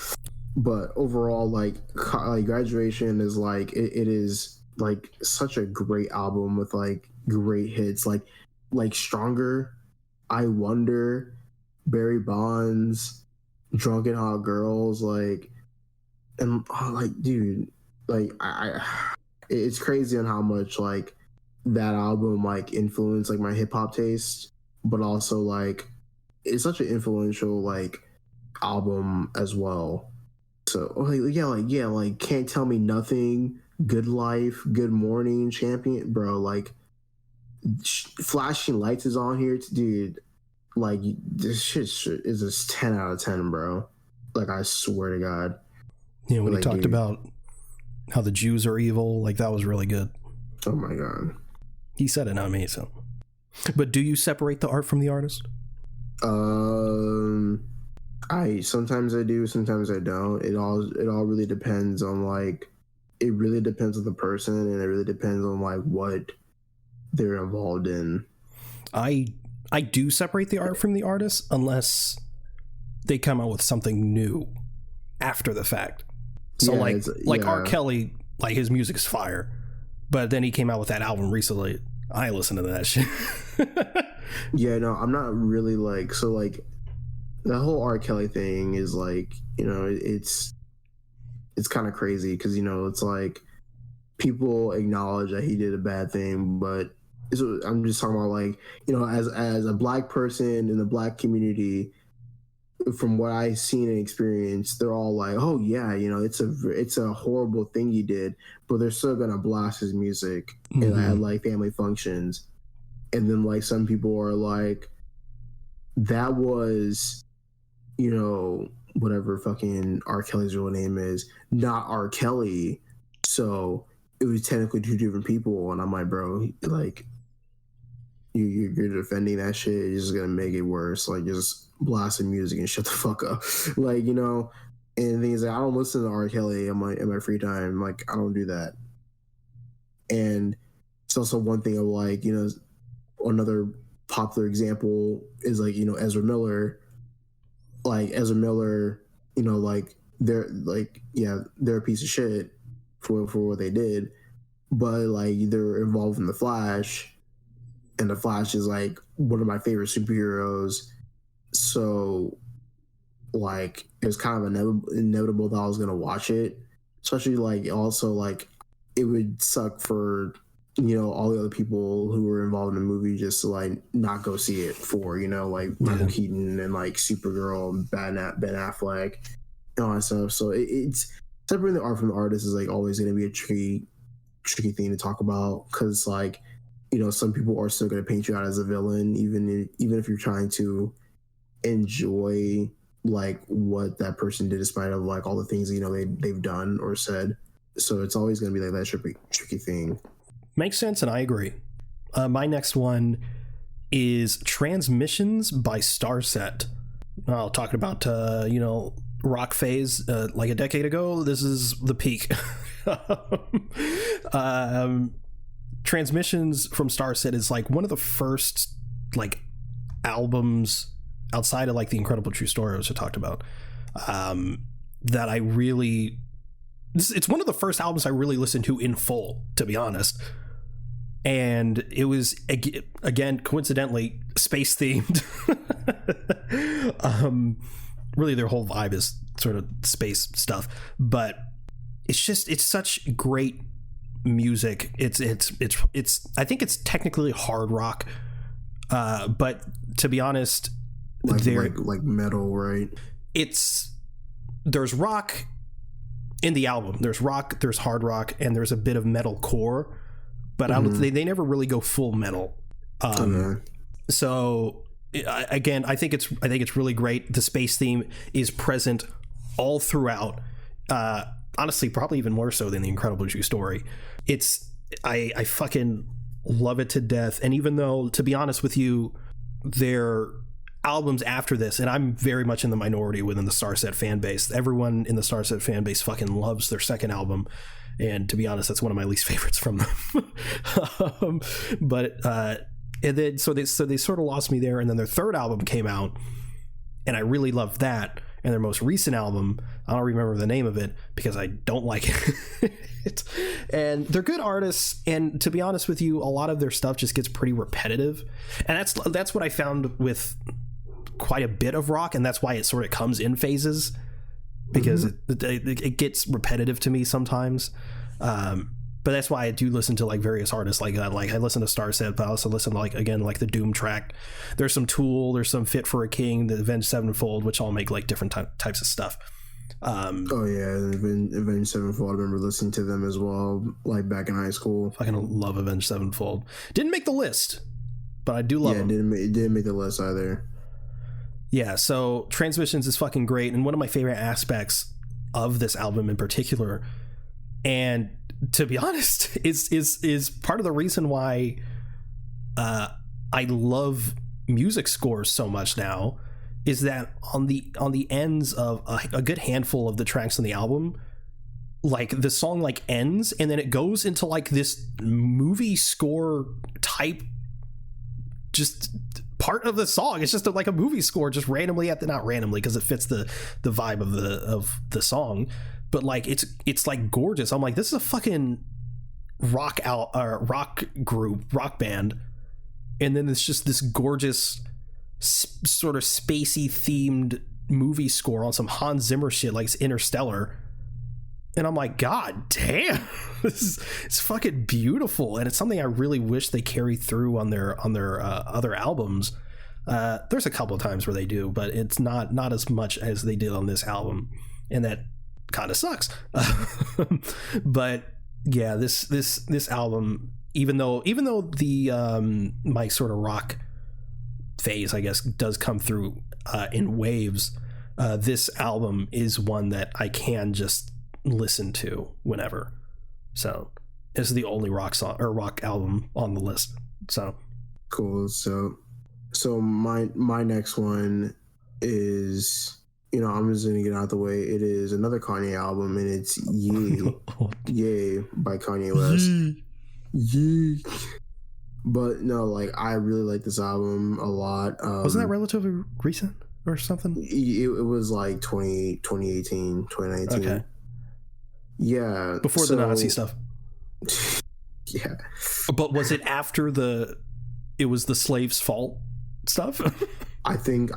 But overall, like Graduation is like it is like such a great album with like great hits, like Stronger, I Wonder, Barry Bonds, Drunken Hot Girls, like, and like, dude, like it's crazy on how much like that album like influenced like my hip hop taste, but also like it's such an influential like album as well. So like Can't Tell Me Nothing, Good Life, Good Morning, Champion, bro. Like Flashing Lights is on here, dude. Like this shit is just 10 out of 10, bro. Like I swear to God. Yeah, when he talked about how the Jews are evil, like that was really good. Oh my God. He said it, not me. So, but do you separate the art from the artist? Sometimes I do, sometimes I don't. It all really depends on like, it really depends on the person, and it really depends on like what they're involved in. I do separate the art from the artist unless they come out with something new after the fact. So like R. Kelly, like his music is fire, but then he came out with that album recently. I listen to that shit. Yeah, no, I'm not really like, so like the whole R. Kelly thing is like, you know, it's kind of crazy because, you know, it's like people acknowledge that he did a bad thing, but I'm just talking about like, you know, as a black person in the black community, from what I've seen and experienced, they're all like, oh yeah, you know, it's a horrible thing he did, but they're still gonna blast his music at like family functions. And then like some people are like, that was, you know, whatever fucking R. Kelly's real name is, not R. Kelly, so it was technically two different people. And I'm like, bro, like you're defending that shit, it's just gonna make it worse. Like just blasting music and shut the fuck up. Like, you know, and things like I don't listen to R. Kelly in my free time. Like I don't do that. And it's also one thing of like, you know, another popular example is like, you know, Ezra Miller. Like Ezra Miller, you know, like they're a piece of shit for what they did, but like they're involved in the Flash, and the Flash is like one of my favorite superheroes. So like it was kind of inevitable that I was gonna watch it, especially like also like it would suck for, you know, all the other people who were involved in the movie just to like not go see it for, you know, like Michael Keaton and like Supergirl and Ben Affleck and all that stuff. So it's separating the art from the artist is like always going to be a tricky thing to talk about, because like, you know, some people are still going to paint you out as a villain even if you're trying to enjoy like what that person did despite of like all the things, you know, they've done or said. So it's always going to be like that tricky thing. Makes sense, and I agree. My next one is Transmissions by Starset. Talking about, you know, rock phase like a decade ago, this is the peak. Transmissions from Starset is like one of the first like albums outside of like the Incredible True Story which I talked about, that I really, it's one of the first albums I really listened to in full, to be honest. And it was, again, coincidentally, space themed. Really their whole vibe is sort of space stuff, but it's such great music. It's I think it's technically hard rock, but to be honest, like metal, right? There's rock in the album. There's rock, there's hard rock, and there's a bit of metal core, but they never really go full metal. So again, I think it's really great. The space theme is present all throughout. Honestly, probably even more so than the Incredible True Story. I fucking love it to death. And even though, to be honest with you, their albums after this, and I'm very much in the minority within the Starset fan base, everyone in the Starset fan base fucking loves their second album, and to be honest, that's one of my least favorites from them. And then so they sort of lost me there, and then their third album came out, and I really loved that. And their most recent album, I don't remember the name of it because I don't like it. And they're good artists, and to be honest with you, a lot of their stuff just gets pretty repetitive, and that's what I found with quite a bit of rock, and that's why it sort of comes in phases, because it gets repetitive to me sometimes. But that's why I do listen to like various artists, like I listen to Starset, but I also listen to like the Doom track. There's some Tool, there's some Fit for a King, the Avenged Sevenfold, which all make like different types of stuff. Avenged Sevenfold, I remember listening to them as well, like back in high school. I love Avenged Sevenfold. Didn't make the list, but I do love them. It didn't make the list either. Yeah, so Transmissions is fucking great, and one of my favorite aspects of this album in particular, and to be honest, is part of the reason why I love music scores so much now, is that on the ends of a good handful of the tracks on the album, like the song like ends and then it goes into like this movie score type just part of the song. It's just like a movie score just randomly not randomly because it fits the vibe of the song, but like it's like gorgeous. I'm like, this is a fucking rock group, rock band, and then it's just this gorgeous sort of spacey themed movie score on some Hans Zimmer shit like it's Interstellar, and I'm like, god damn, it's fucking beautiful, and it's something I really wish they carried through on their other albums. There's a couple of times where they do, but it's not as much as they did on this album, and that kind of sucks. But yeah, this album, even though the my sort of rock phase, I guess, does come through in waves, this album is one that I can just listen to whenever. So it's the only rock song or rock album on the list. So cool. So my next one is, I'm just gonna get out of the way. It is another Kanye album, and it's Ye by Kanye West. Ye. But no, like, I really like this album a lot. Wasn't that relatively recent or something? It was like 2018, 2019. Okay. Yeah. Before the Nazi stuff. Yeah. But was it after it was the slave's fault stuff? I think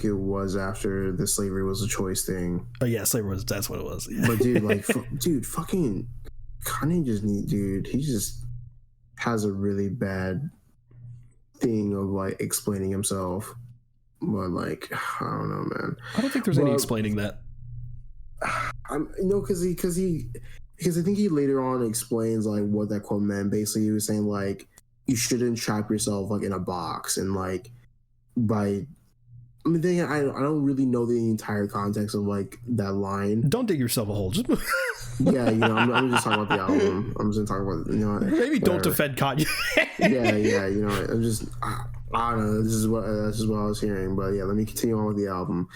it was after the slavery was a choice thing. Oh yeah, that's what it was. Yeah. But dude, like, fucking Kanye he just has a really bad thing of like explaining himself. But like, I don't know, man. I don't think there's any explaining that. Because I think he later on explains like what that quote meant. Basically, he was saying like, you shouldn't trap yourself like in a box, and like I don't really know the entire context of like that line. Don't dig yourself a hole. Just yeah, I'm just talking about the album. I'm just talking about maybe whatever. Don't defend Kanye. yeah, I don't know. This is what I was hearing, but yeah, let me continue on with the album.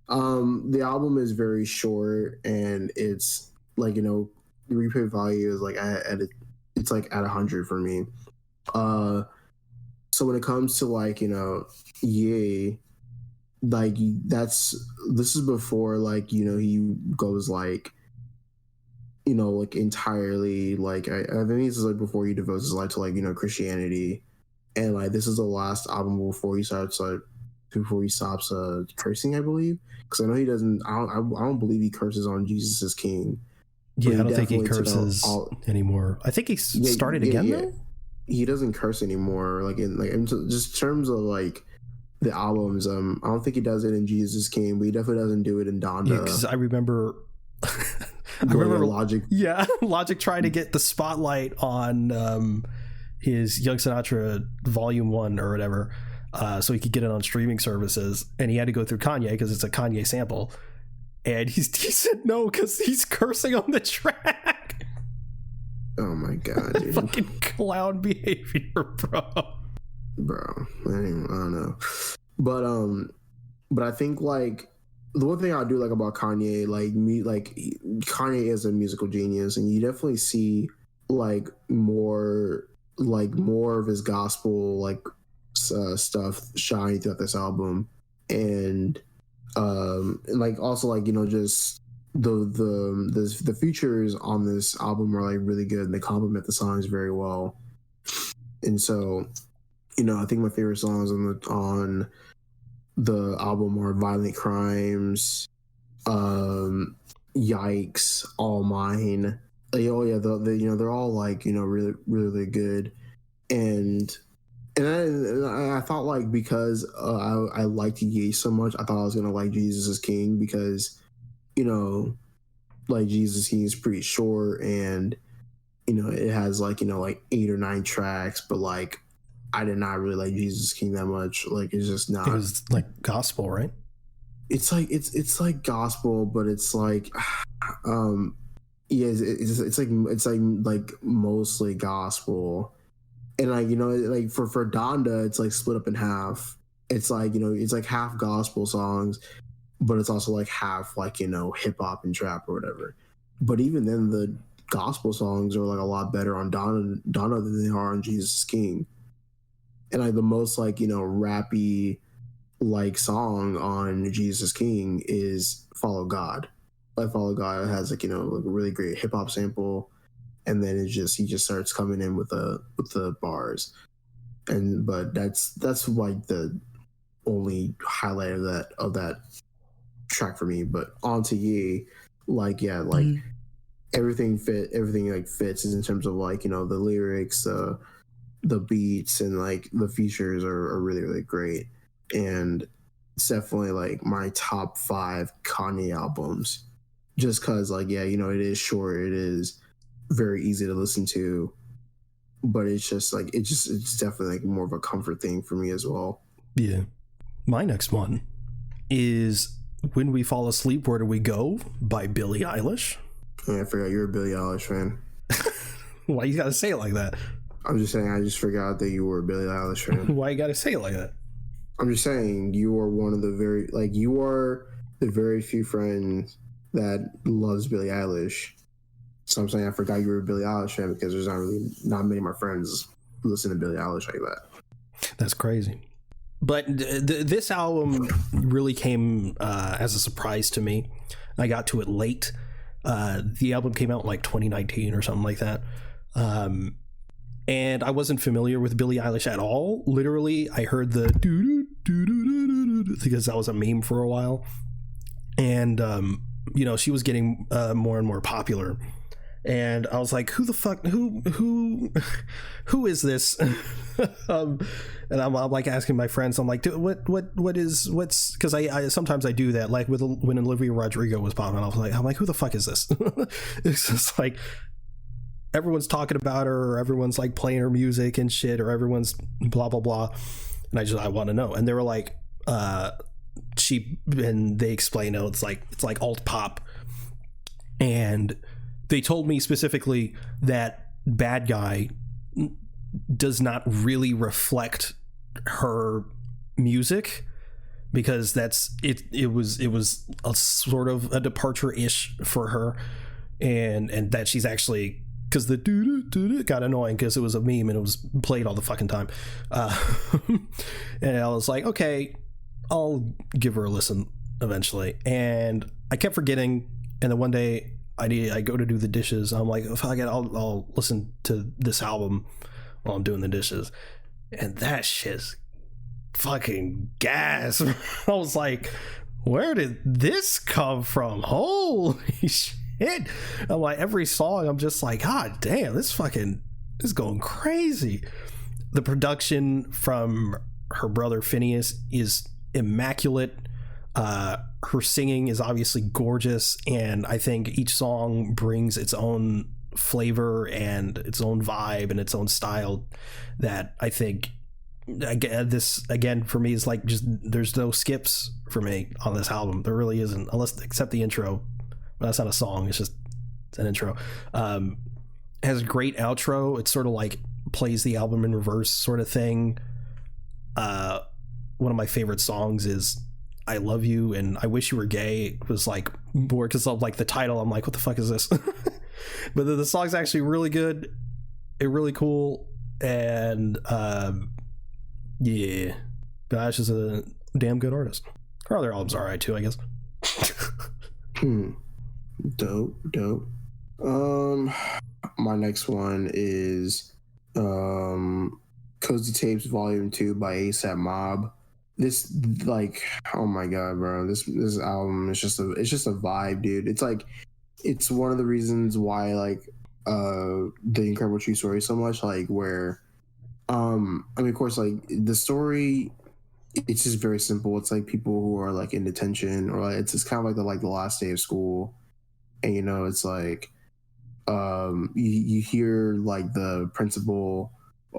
The album is very short, and it's like, the replay value is like it's like at 100 for me. So when it comes to like, Ye, like this is before like, he goes like, like entirely like I think this is like before he devotes his life to like, Christianity, and like this is the last album before he stops cursing, I believe, because I know he doesn't. I don't believe he curses on Jesus is King. Yeah, I don't think he curses anymore. I think he started again though. He doesn't curse anymore. Like in just terms of like the albums. I don't think he does it in Jesus is King, but he definitely doesn't do it in Donda. Yeah, because I remember. I remember Logic. Yeah, Logic trying to get the spotlight on his Young Sinatra Volume 1 or whatever, so he could get it on streaming services, and he had to go through Kanye because it's a Kanye sample, and he said no because he's cursing on the track. Oh my god, dude. Fucking clown behavior, bro. I don't know, but I think like the one thing I do like about Kanye, Kanye is a musical genius, and you definitely see like more of his gospel stuff shining throughout this album, and like also like just the features on this album are like really good, and they complement the songs very well. And so, I think my favorite songs on the album are Violent Crimes, Yikes, All Mine. Oh yeah, they're all like really really good, and I thought like because I liked Ye so much, I thought I was gonna like Jesus is King because like Jesus King is pretty short, and it has like 8 or 9 tracks, but like I did not really like Jesus King that much. Like it's just not. It was like gospel, right? It's like it's like gospel, but it's like yeah, it's like mostly gospel, and like like for Donda, it's like split up in half. It's like it's like half gospel songs, but it's also like half like hip hop and trap or whatever. But even then, the gospel songs are like a lot better on Donda than they are on Jesus is King. And like the most like rappy like song on Jesus King is Follow God. Like Follow God has like like a really great hip hop sample, and then he just starts coming in with the bars, but that's like the only highlight of that track for me. But on to Ye, like yeah, like everything like fits in terms of like the lyrics, the beats, and like the features are really really great, and it's definitely like my top 5 Kanye albums, just because like yeah it is short, it is very easy to listen to, but it's just like it's definitely like more of a comfort thing for me as well. Yeah, my next one is When We Fall Asleep Where Do We Go by Billie Eilish. Yeah, I forgot you're a Billie Eilish fan. Why you gotta say it like that? I'm just saying, I just forgot that you were a Billie Eilish fan. Why you gotta say it like that? I'm just saying, you are one of the very few friends that loves Billie Eilish. So I'm saying I forgot you were a Billie Eilish fan because there's not many of my friends who listen to Billie Eilish like that. That's crazy. But this album really came as a surprise to me. I got to it late. The album came out in like 2019 or something like that. And I wasn't familiar with Billie Eilish at all. Literally, I heard the doo-doo-doo-doo-doo-doo because that was a meme for a while. And, she was getting more and more popular. And I was like, who the fuck, who is this? And I'm like asking my friends, I'm like, what's, because I sometimes I do that, like when Olivia Rodrigo was popping, I'm like, who the fuck is this? It's just like, everyone's talking about her, or everyone's like playing her music and shit, or everyone's blah blah blah, and I want to know. And they were like, and they explain, it's like alt pop, and they told me specifically that Bad Guy does not really reflect her music, because that's it. It was a sort of a departure-ish for her, and that she's actually, because the doo got annoying because it was a meme and it was played all the fucking time. And I was like, okay, I'll give her a listen eventually. And I kept forgetting. And then one day I go to do the dishes. I'm like, fuck it, I'll listen to this album while I'm doing the dishes. And that shit's fucking gas. I was like, where did this come from? Holy shit. I'm like, every song I'm just like, god damn, this is going crazy. The production from her brother Phineas is immaculate. Her singing is obviously gorgeous, and I think each song brings its own flavor and its own vibe and its own style that I think, this again for me is like, just there's no skips for me on this album. There really isn't, except the intro, but that's not a song, it's an intro. It has a great outro. It's sort of like plays the album in reverse sort of thing. One of my favorite songs is I Love You and I Wish You Were Gay. It was like more because of like the title. I'm like, what the fuck is this? But the song's actually really good. It's really cool. And yeah, Bash is a damn good artist. Her other albums are alright too, I guess. Dope. My next one is Cozy Tapes Volume 2 by ASAP Mob. This, like, oh my god, bro, this album is just a vibe, dude. It's like, it's one of the reasons why I like The Incredible True Story so much, like, where I mean, of course, like, the story, it's just very simple. It's like people who are like in detention, or like, it's just kind of like the last day of school, and it's like you hear like the principal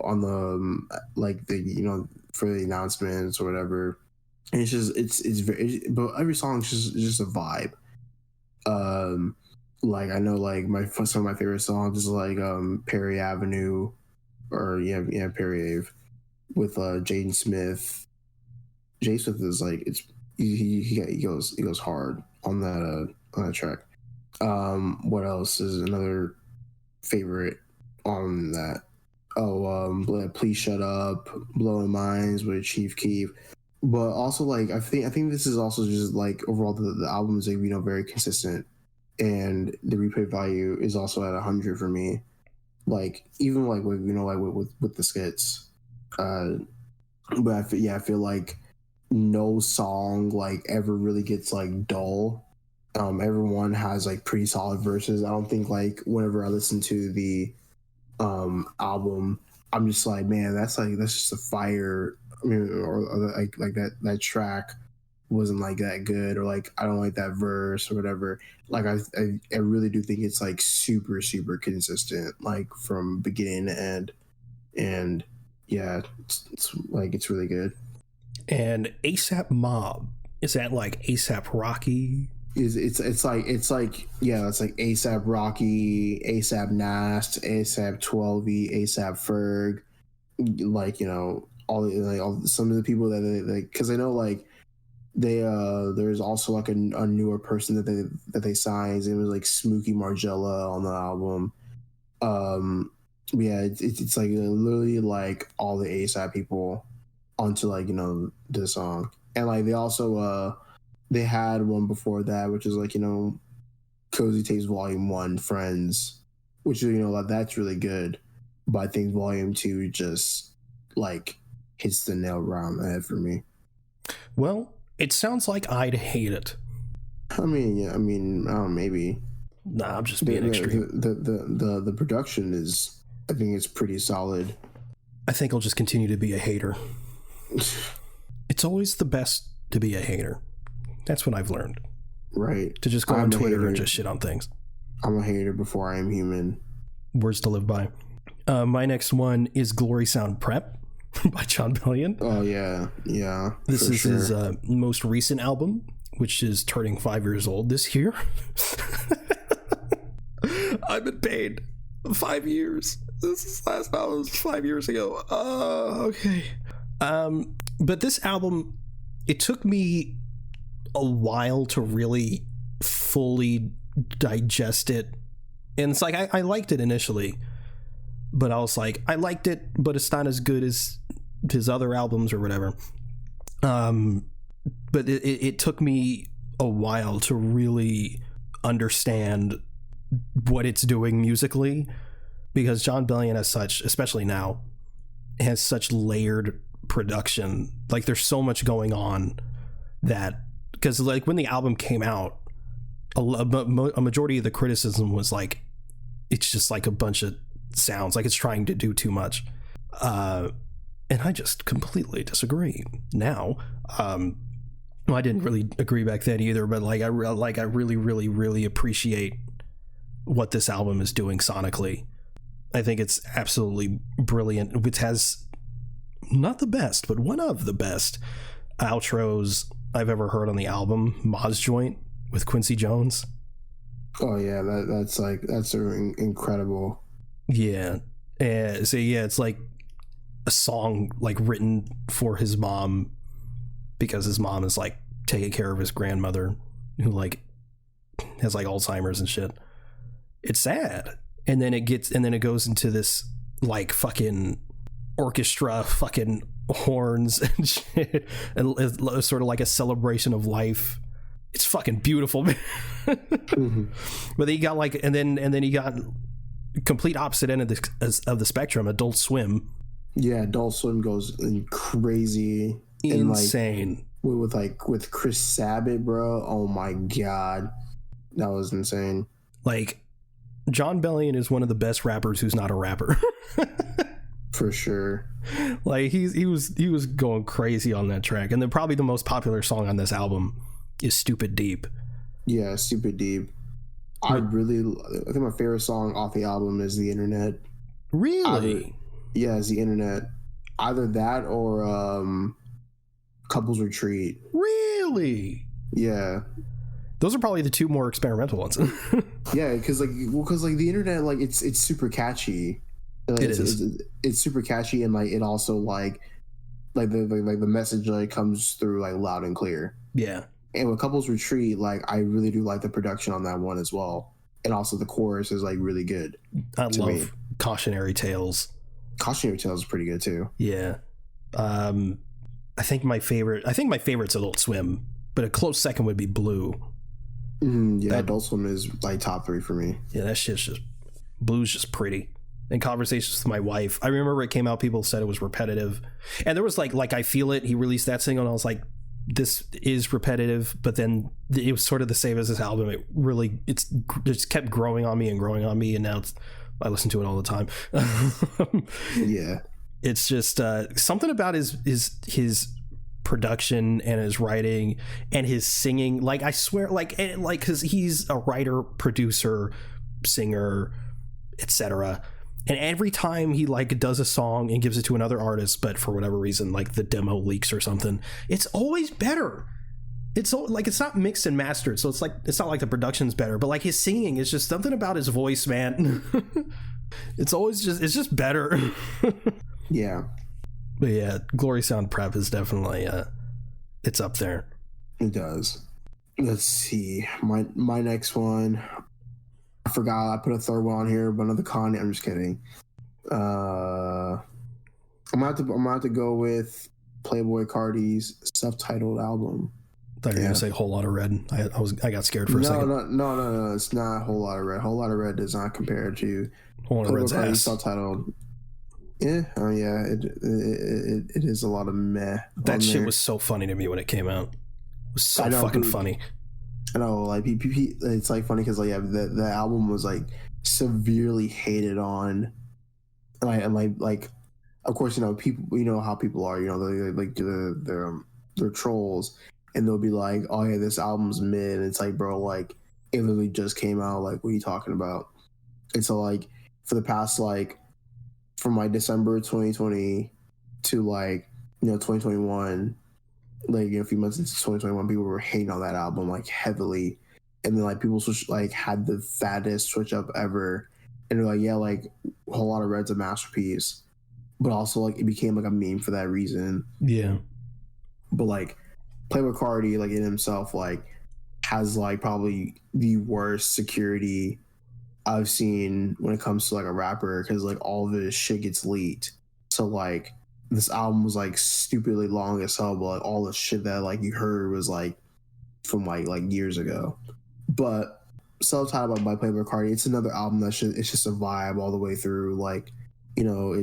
on the like the for the announcements or whatever, and it's very, but every song is just a vibe. Like I know like some of my favorite songs is like Perry Avenue, or Perry Ave with Jaden Smith. Jay Smith is like, it's he goes hard on that track. What else is another favorite on that? Please Shut Up, Blowing Minds with Chief Keef. But also like I think this is also just like overall the album is like very consistent, and the replay value is also at 100 for me. Like even like with with the skits, but I feel like no song like ever really gets like dull. Everyone has like pretty solid verses. I don't think like whenever I listen to the album, I'm just like, man, that's just a fire. I mean, or like that track wasn't like that good, or like I don't like that verse or whatever. Like I really do think it's like super consistent, like from beginning to end, and yeah, it's like it's really good. And ASAP Mob, is that like ASAP Rocky? It's like yeah, it's like ASAP Rocky, ASAP Nast, ASAP 12E, ASAP Ferg, like all some of the people that they, because I know like they there's also like a newer person that they signed. It was like Smokey Margella on the album. Yeah, it's like literally like all the ASAP people onto like the song, and like they also they had one before that, which is like Cozy Tapes Volume 1 Friends, which like that's really good, but I think Volume 2 just like hits the nail around the head for me. Well, it sounds like I'd hate it. I mean, maybe. Nah, I'm just being extreme. The production is, I think it's pretty solid. I think I'll just continue to be a hater. It's always the best to be a hater. That's what I've learned. Right. To just go on Twitter and just shit on things. I'm a hater before I am human. Words to live by. My next one is Glory Sound Prep by John Bellion. Oh, yeah. Yeah. This is his most recent album, which is turning 5 years old this year. I've been paid 5 years. This last album was 5 years ago. Okay. But this album it took me a while to really fully digest it. And it's like, I liked it initially, but I was like, I liked it, but it's not as good as his other albums or whatever. But it took me a while to really understand what it's doing musically, because Jon Bellion as such, especially now, has such layered production. Like, there's so much going on that, because like when the album came out, a majority of the criticism was like, it's just like a bunch of sounds, like it's trying to do too much. And I just completely disagree now. I didn't really agree back then either, but like I really, really, really appreciate what this album is doing sonically. I think it's absolutely brilliant, which has not the best, but one of the best outros I've ever heard on the album, Moz Joint with Quincy Jones. Oh yeah, that's incredible. Yeah. So yeah, it's like a song like written for his mom, because his mom is like taking care of his grandmother who like has like Alzheimer's and shit. It's sad. And then it goes into this like fucking orchestra, fucking horns and shit, and it's sort of like a celebration of life. It's fucking beautiful, man. Mm-hmm. But then he got like, and then he got complete opposite end of the spectrum, Adult Swim. Yeah, Adult Swim goes crazy, insane. And like with Chris Sabat, bro. Oh my god, that was insane. Like, Jon Bellion is one of the best rappers who's not a rapper. For sure. Like he was going crazy on that track. And then probably the most popular song on this album is Stupid Deep. Yeah, Stupid Deep. I think my favorite song off the album is The Internet. Really? It's The Internet. Either that or Couples Retreat. Really? Yeah. Those are probably the two more experimental ones. Yeah, because The Internet, like it's super catchy. Like, it's super catchy, and like it also like the message like comes through like loud and clear. Yeah. And with Couples Retreat, like I really do like the production on that one as well, and also the chorus is like really good. I love Cautionary Tales. Cautionary Tales is pretty good too. Yeah. I think my favorite's Adult Swim, but a close second would be Blue. Yeah, Adult Swim is like top 3 for me. Yeah, that shit's just, Blue's just pretty. In conversations with my wife, I remember it came out, people said it was repetitive, and there was like I Feel It, he released that single, and I was like, this is repetitive, but then it was sort of the same as this album. It just kept growing on me, and now I listen to it all the time. Yeah, it's just something about his production and his writing and his singing. Like, I swear, like because he's a writer, producer, singer, etc. And every time he like does a song and gives it to another artist, but for whatever reason, like the demo leaks or something, it's always better. It's like, it's not mixed and mastered, so it's not like the production's better, but like his singing is just something about his voice, man. It's just better. Yeah. But yeah, Glory Sound Prep is definitely it's up there. It does. Let's see. My next one. I forgot I put a third one on here, but another Kanye. I'm just kidding. I'm gonna have to go with Playboi Carti's self-titled album. I thought you were gonna say Whole Lot of Red. I got scared for a second. No. It's not Whole Lot of Red. Whole Lot of Red does not compare to Whole Lot of Red's ass. Self-titled. Yeah. Oh yeah. It is a lot of meh. That shit was so funny to me when it came out. It was so fucking funny. I know, like it's like funny because like the album was like severely hated on, and like of course, you know, people, you know how people are, you know, they're trolls, and they'll be like, oh yeah, this album's mid, and it's like, bro, like it literally just came out, like what are you talking about? And so like for the past like from like December 2020 to like, you know, 2021, like, you know, a few months into 2021, people were hating on that album like heavily, and then like people like had the fattest switch up ever, and they're like, yeah, like a whole lot of Red's a masterpiece, but also like it became like a meme for that reason. Yeah. But like Playboi Carti, like in himself, like has like probably the worst security I've seen when it comes to like a rapper, because like all of his shit gets leaked. So like this album was like stupidly long as hell, but like all the shit that like you heard was like from like years ago. But Self-Titled by Playboi Carti, it's another album it's just a vibe all the way through. Like, you know,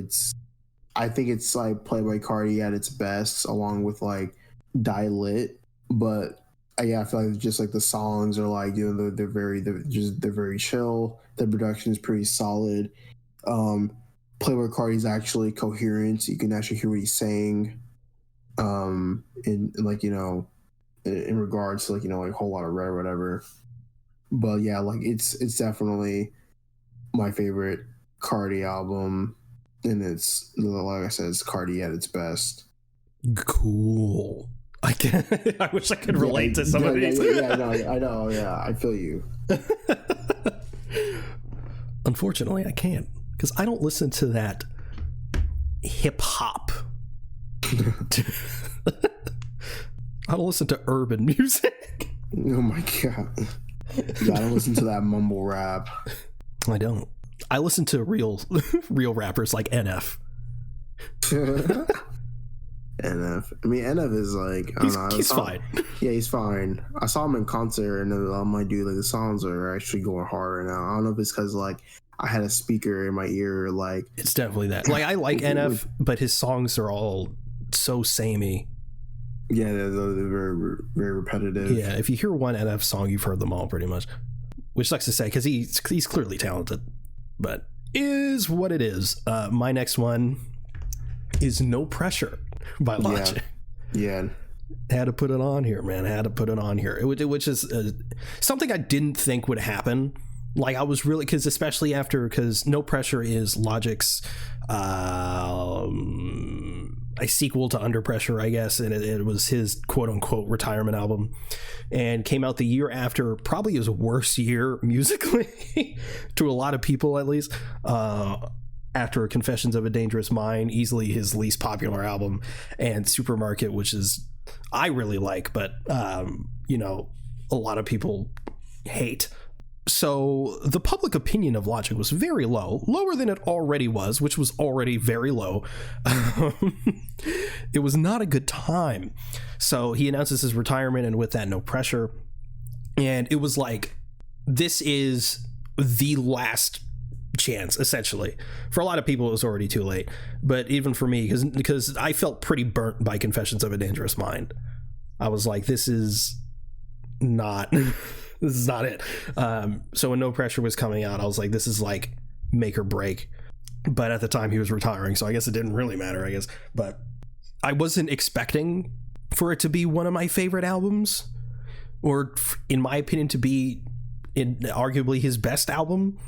I think it's like Playboi Carti at its best, along with like Die Lit. But yeah, I feel like just like the songs are like, you know, they're very chill. The production is pretty solid. Playboi Carti is actually coherent. You can actually hear what he's saying. In like, you know, in regards to like, you know, like a whole lot of red or whatever. But yeah, like it's definitely my favorite Carti album, and it's, like I said, it's Carti at its best. Cool. I wish I could relate to some of these. No, I know. Yeah, I feel you. Unfortunately, I can't, because I don't listen to that hip hop. I don't listen to urban music. Oh my god. Yeah, I don't listen to that mumble rap. I don't. I listen to real rappers like NF. NF. I mean, NF is like, I don't know. He's fine. Yeah, he's fine. I saw him in concert, and my dude, like the songs are actually going hard right now. I don't know if it's because like I had a speaker in my ear. Like, it's definitely that. Like, I like NF, but his songs are all so samey. Yeah, they're very, very repetitive. Yeah, if you hear one NF song, you've heard them all pretty much. Which sucks to say, because he's clearly talented, but is what it is. My next one is No Pressure by Logic. Yeah. Had to put it on here, man. Had to put it on here. Which is something I didn't think would happen. Like, I was really, because No Pressure is Logic's a sequel to Under Pressure, I guess, and it was his quote-unquote retirement album, and came out the year after probably his worst year musically to a lot of people, at least, after Confessions of a Dangerous Mind, easily his least popular album, and Supermarket, which is I really like, but you know, a lot of people hate. So the public opinion of Logic was very low, lower than it already was, which was already very low. It was not a good time. So he announces his retirement, and with that, No Pressure. And it was like, this is the last chance, essentially. For a lot of people, it was already too late. But even for me, because I felt pretty burnt by Confessions of a Dangerous Mind. I was like, this is not... This is not it. So when No Pressure was coming out, I was like, this is like make or break. But at the time he was retiring, so I guess it didn't really matter, I guess. But I wasn't expecting for it to be one of my favorite albums, or in my opinion to be arguably his best album,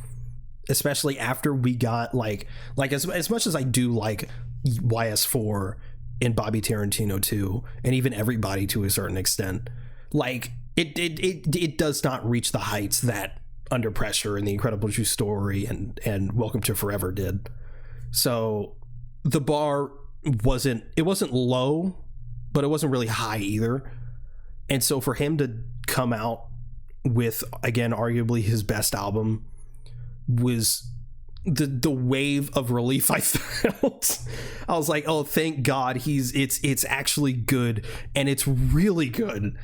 especially after we got like as much as I do like YS4 and Bobby Tarantino 2, and even Everybody to a certain extent, like it does not reach the heights that Under Pressure and The Incredible True Story and Welcome to Forever did. So the bar wasn't low, but it wasn't really high either. And so for him to come out with, again, arguably his best album was the wave of relief I felt. I was like, oh, thank God it's actually good, and it's really good.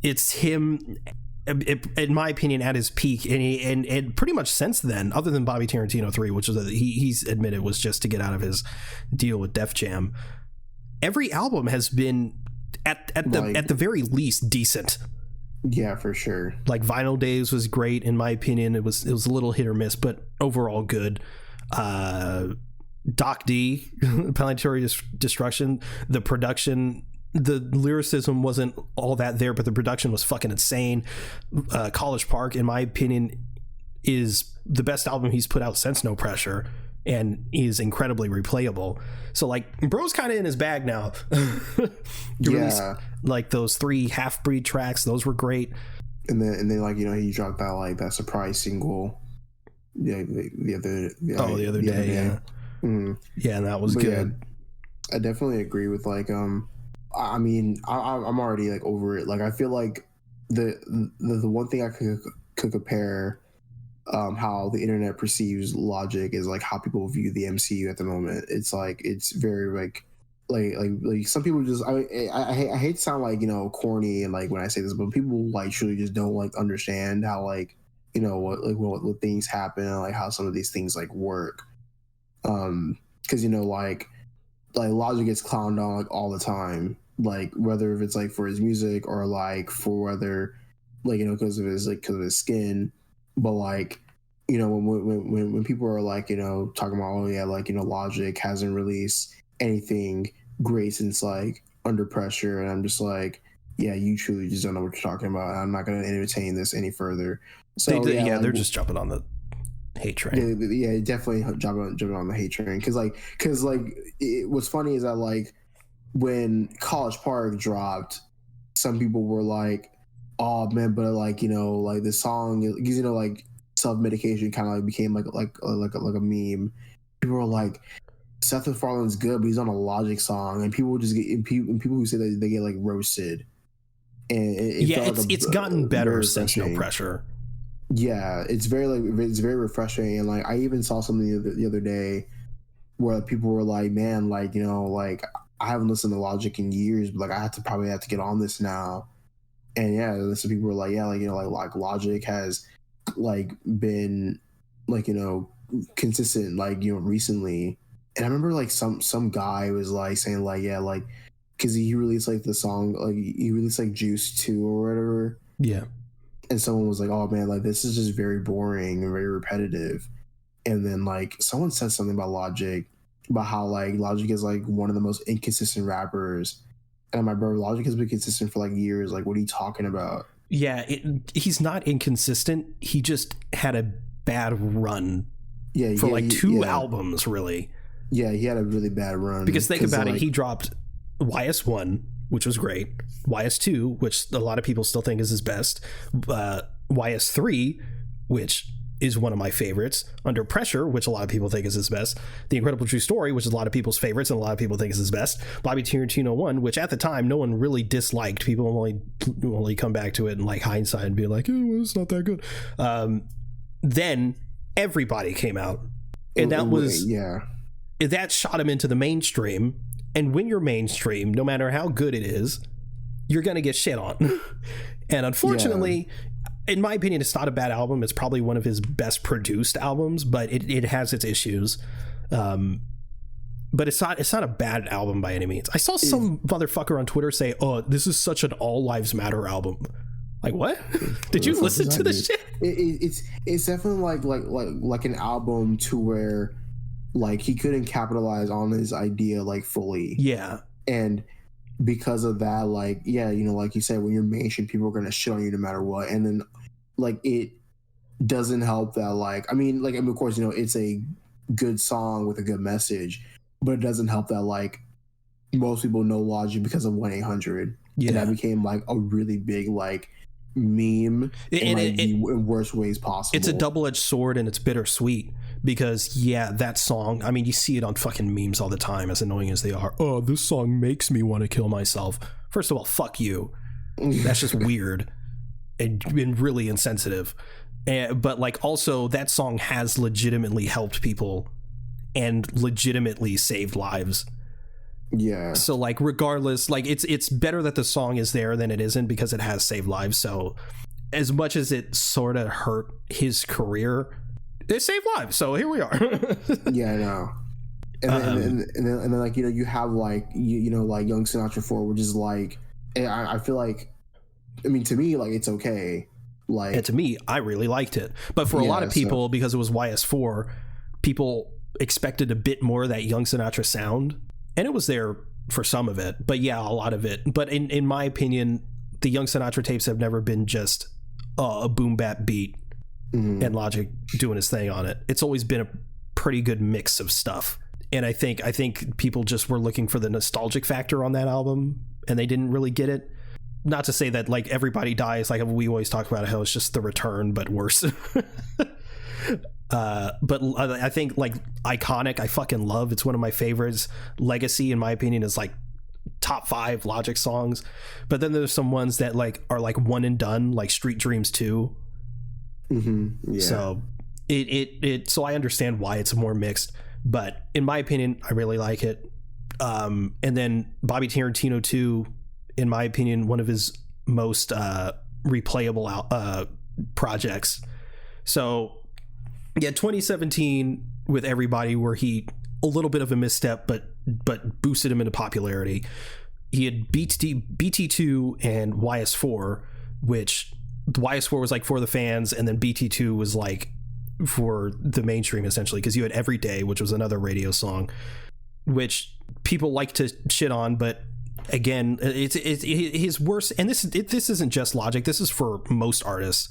It's him, in my opinion, at his peak, and pretty much since then, other than Bobby Tarantino 3, which is he's admitted was just to get out of his deal with Def Jam. Every album has been at the very least decent. Yeah, for sure. Like Vinyl Days was great, in my opinion. It was a little hit or miss, but overall good. Doc D, Planetary Destruction, the production, the lyricism wasn't all that there, but the production was fucking insane. College Park, in my opinion, is the best album he's put out since No Pressure, and is incredibly replayable. So like, bro's kind of in his bag now. Yeah, like those 3 Half-Breed tracks, those were great. And then like, you know, he dropped that surprise single the other day. Yeah. Mm. Yeah, and that was good. Yeah, I definitely agree with like I mean, I'm already like over it. Like I feel like the one thing I could compare how the internet perceives Logic is like how people view the MCU at the moment. It's like it's very like some people just I hate to sound like, you know, corny and like when I say this, but people like truly just don't like understand how like, you know, what things happen and like how some of these things like work. Because you know like Logic gets clowned on like all the time, like whether if it's like for his music or like for whether like, you know, because of his skin, but like, you know, when people are like, you know, talking about, oh yeah, like, you know, Logic hasn't released anything great since like Under Pressure, and I'm just like, yeah, you truly just don't know what you're talking about. I'm not going to entertain this any further. So like, they're just jumping on the hate train. Yeah, definitely jumping on the hate train because what's funny is that like when College Park dropped, some people were like, oh man, but like, you know, like the song, because, you know, like self-medication kind of like became like a meme. People were like, Seth MacFarlane's good, but he's on a Logic song, and people just get and people who say that they get like roasted. And it's gotten better since No Pressure. Yeah, it's very refreshing, and like I even saw something the other day where people were like, man, like, you know, like I haven't listened to Logic in years, but like I probably have to get on this now. And yeah, some people were like, yeah, like, you know, like Logic has like been like, you know, consistent like, you know, recently. And I remember like some guy was like saying like, yeah, like because he released like the song, like he released like Juice 2 or whatever. Yeah. And someone was like, oh man, like this is just very boring and very repetitive. And then like someone said something about Logic, about how like Logic is like one of the most inconsistent rappers. And I'm like, bro, Logic has been consistent for like years. Like, what are you talking about? Yeah, he's not inconsistent. He just had a bad run. Yeah, for like two albums, really. Yeah, he had a really bad run. Because think about it, he dropped YS1, which was great, YS2, which a lot of people still think is his best, YS3, which is one of my favorites, Under Pressure, which a lot of people think is his best, The Incredible True Story, which is a lot of people's favorites and a lot of people think is his best, Bobby Tarantino 1, which at the time no one really disliked. People only come back to it in like hindsight and be like, oh, well, it's not that good. Then Everybody came out, and that shot him into the mainstream. And when you're mainstream, no matter how good it is, you're gonna get shit on. And unfortunately, in my opinion, it's not a bad album. It's probably one of his best produced albums, but it has its issues. But it's not a bad album by any means. I saw some motherfucker on Twitter say, "Oh, this is such an All Lives Matter album." Like, what? Did you listen to this shit? It's definitely like an album to where like he couldn't capitalize on his idea like fully. Yeah. And because of that, like, yeah, you know, like you said, when you're mainstream, people are gonna shit on you no matter what. And then like it doesn't help that, like, I mean, of course, you know, it's a good song with a good message, but it doesn't help that like most people know Logic because of 1-800. Yeah. And that became like a really big like meme in worst ways possible. It's a double-edged sword, and it's bittersweet because that song, I mean, you see it on fucking memes all the time, as annoying as they are. Oh, this song makes me want to kill myself. First of all, fuck you. That's just weird and really insensitive. But like also that song has legitimately helped people and legitimately saved lives. Yeah. So like regardless, like it's better that the song is there than it isn't, because it has saved lives. So as much as it sort of hurt his career, it saved lives. So here we are. Yeah, I know. And then like, you know, you have like you know like Young Sinatra 4, which is like I feel like, I mean, to me, like, it's okay. Like, and to me, I really liked it. But for a lot of people, because it was YS4, people expected a bit more of that Young Sinatra sound. And it was there for some of it, but yeah, a lot of it. But in my opinion, the Young Sinatra tapes have never been just a boom bap beat and Logic doing his thing on it. It's always been a pretty good mix of stuff. And I think people just were looking for the nostalgic factor on that album, and they didn't really get it. Not to say that like Everybody Dies, like we always talk about how it's just The Return, but worse. But I think like Iconic, I fucking love. It's one of my favorites. Legacy, in my opinion, is like top 5 Logic songs, but then there's some ones that like are like one and done, like Street Dreams 2. Yeah. So so I understand why it's more mixed, but in my opinion, I really like it. And then Bobby Tarantino 2, in my opinion, one of his most replayable projects. So yeah, 2017 with Everybody, where he a little bit of a misstep, but boosted him into popularity. He had BT2 and YS4, which YS4 was like for the fans, and then BT2 was like for the mainstream, essentially, because you had Every Day, which was another radio song, which people like to shit on, but again, it's his worst. And this isn't just Logic. This is for most artists.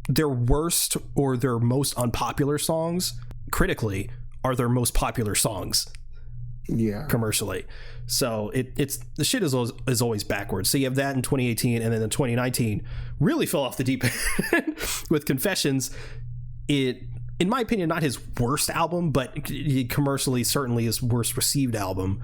Their worst or their most unpopular songs, critically, are their most popular songs. Yeah, commercially. So it's the shit is always backwards. So you have that in 2018, and then in 2019 really fell off the deep end with Confessions. It, in my opinion, not his worst album, but commercially certainly his worst received album.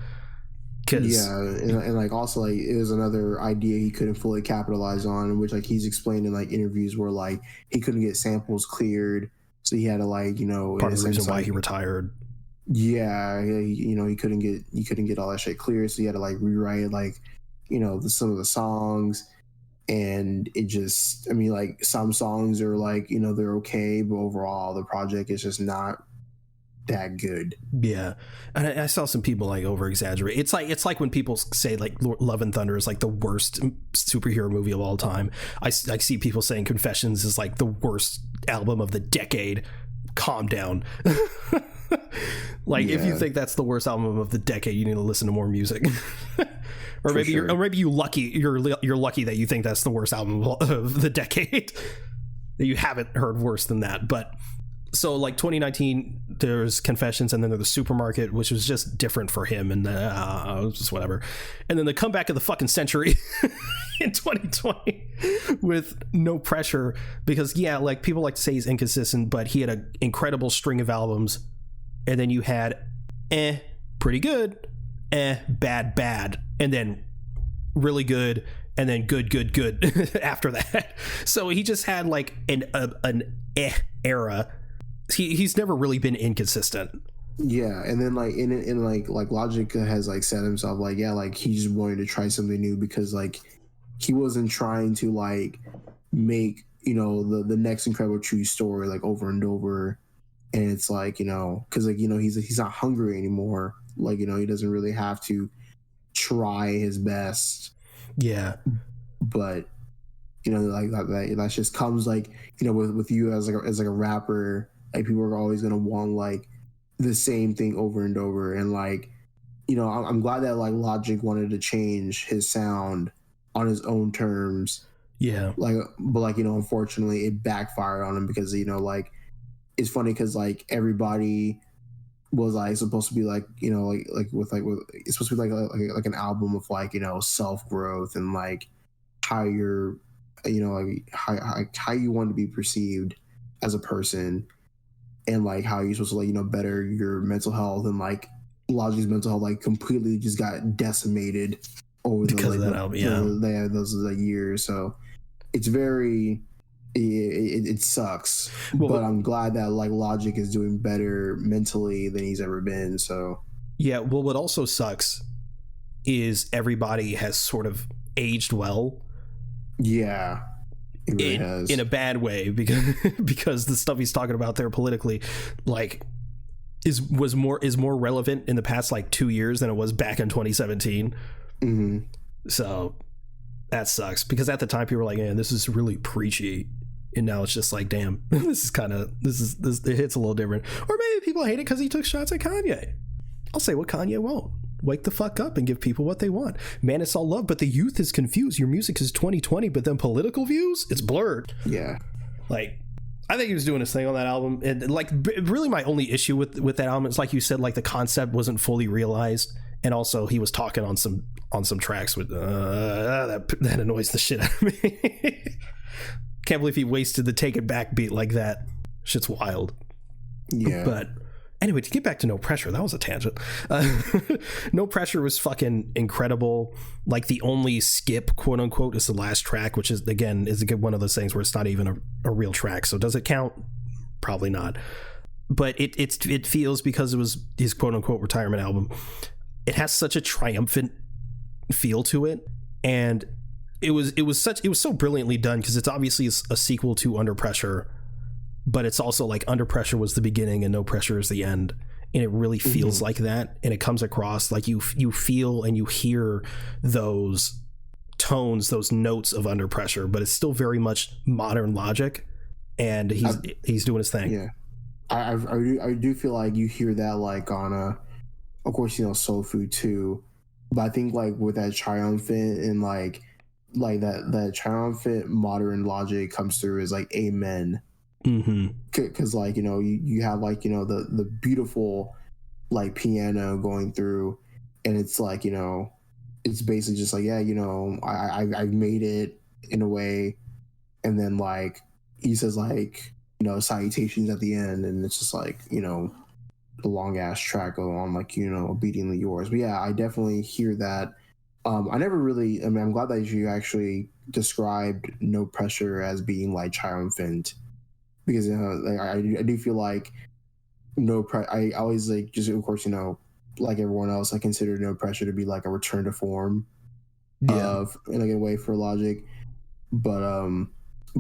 Yeah, and like also like it was another idea he couldn't fully capitalize on, which like he's explained in like interviews where like he couldn't get samples cleared, so he had to like, you know, part of the reason why he retired. Yeah, you know, he couldn't get all that shit cleared, so he had to like rewrite like, you know, some of the songs. And it just, I mean, like some songs are like, you know, they're okay, but overall the project is just not that good. Yeah, and I saw some people like over exaggerate. It's like when people say like Love and Thunder is like the worst superhero movie of all time. I see people saying Confessions is like the worst album of the decade. Calm down. Like, yeah. If you think that's the worst album of the decade, you need to listen to more music. Or maybe you're lucky that you think that's the worst album of the decade, that you haven't heard worse than that. But so like 2019 there's Confessions, and then there's the Supermarket, which was just different for him, and just whatever. And then the comeback of the fucking century in 2020 with No Pressure, because yeah, like people like to say he's inconsistent, but he had an incredible string of albums, and then you had pretty good, bad, and then really good, and then good after that. So he just had like an era. He's never really been inconsistent. Yeah, and then like in like Logic has like said himself like, yeah, like he just wanted to try something new, because like he wasn't trying to like make, you know, the next Incredible True Story like over and over. And it's like, you know, because like, you know, he's not hungry anymore. Like, you know, he doesn't really have to try his best. Yeah, but you know, like that just comes like, you know, with you as like a rapper. Like people are always gonna want like the same thing over and over, and like, you know, I'm glad that like Logic wanted to change his sound on his own terms. Yeah, like, but like, you know, unfortunately it backfired on him, because, you know, like it's funny because like everybody was like supposed to be like, you know, like it's supposed to be like an album of like, you know, self-growth and like how you're, you know, like how you want to be perceived as a person, and like how you're supposed to like, you know, better your mental health. And like Logic's mental health like completely just got decimated over because of that album. Yeah, those are the years. So it's very, it sucks. Well, but I'm glad that like Logic is doing better mentally than he's ever been. So yeah, well, what also sucks is Everybody has sort of aged well. Yeah, it really has. In a bad way, because the stuff he's talking about there politically, like, is more relevant in the past like 2 years than it was back in 2017. Mm-hmm. So that sucks, because at the time people were like, "Man, this is really preachy," and now it's just like, "Damn, this it hits a little different." Or maybe people hate it because he took shots at Kanye. I'll say what Kanye won't. Wake the fuck up and give people what they want. Man, it's all love, but the youth is confused. Your music is 2020, but then political views, it's blurred. Yeah. Like, I think he was doing his thing on that album. And like, really my only issue with that album is, like you said, like the concept wasn't fully realized. And also he was talking on some tracks with, that annoys the shit out of me. Can't believe he wasted the Take It Back beat like that. Shit's wild. Yeah. But Anyway, to get back to No Pressure, that was a tangent. No Pressure was fucking incredible. Like, the only skip, quote unquote, is the last track, which is, again, is one of those things where it's not even a real track. So does it count? Probably not. But it feels, because it was his quote unquote retirement album, it has such a triumphant feel to it. And it was so brilliantly done, because it's obviously a sequel to Under Pressure, but it's also like Under Pressure was the beginning and No Pressure is the end, and it really feels like that, and it comes across like you feel and you hear those tones, those notes of Under Pressure, but it's still very much modern Logic, and he's doing his thing. Yeah, I do feel like you hear that like on of course, Soul Food too, but I think like with that triumphant and like that triumphant modern Logic comes through is like Amen. Because like you have like the beautiful like piano going through, and it's like it's basically just like I've made it in a way, and then like he says like salutations at the end, and it's just like the long ass track on like Obediently Yours. But yeah, I definitely hear that. I never really, I'm glad that you actually described No Pressure as being like triumphant, because like I do feel like I always like, just of course like everyone else, I consider No Pressure to be like a return to form of in like a way for Logic, but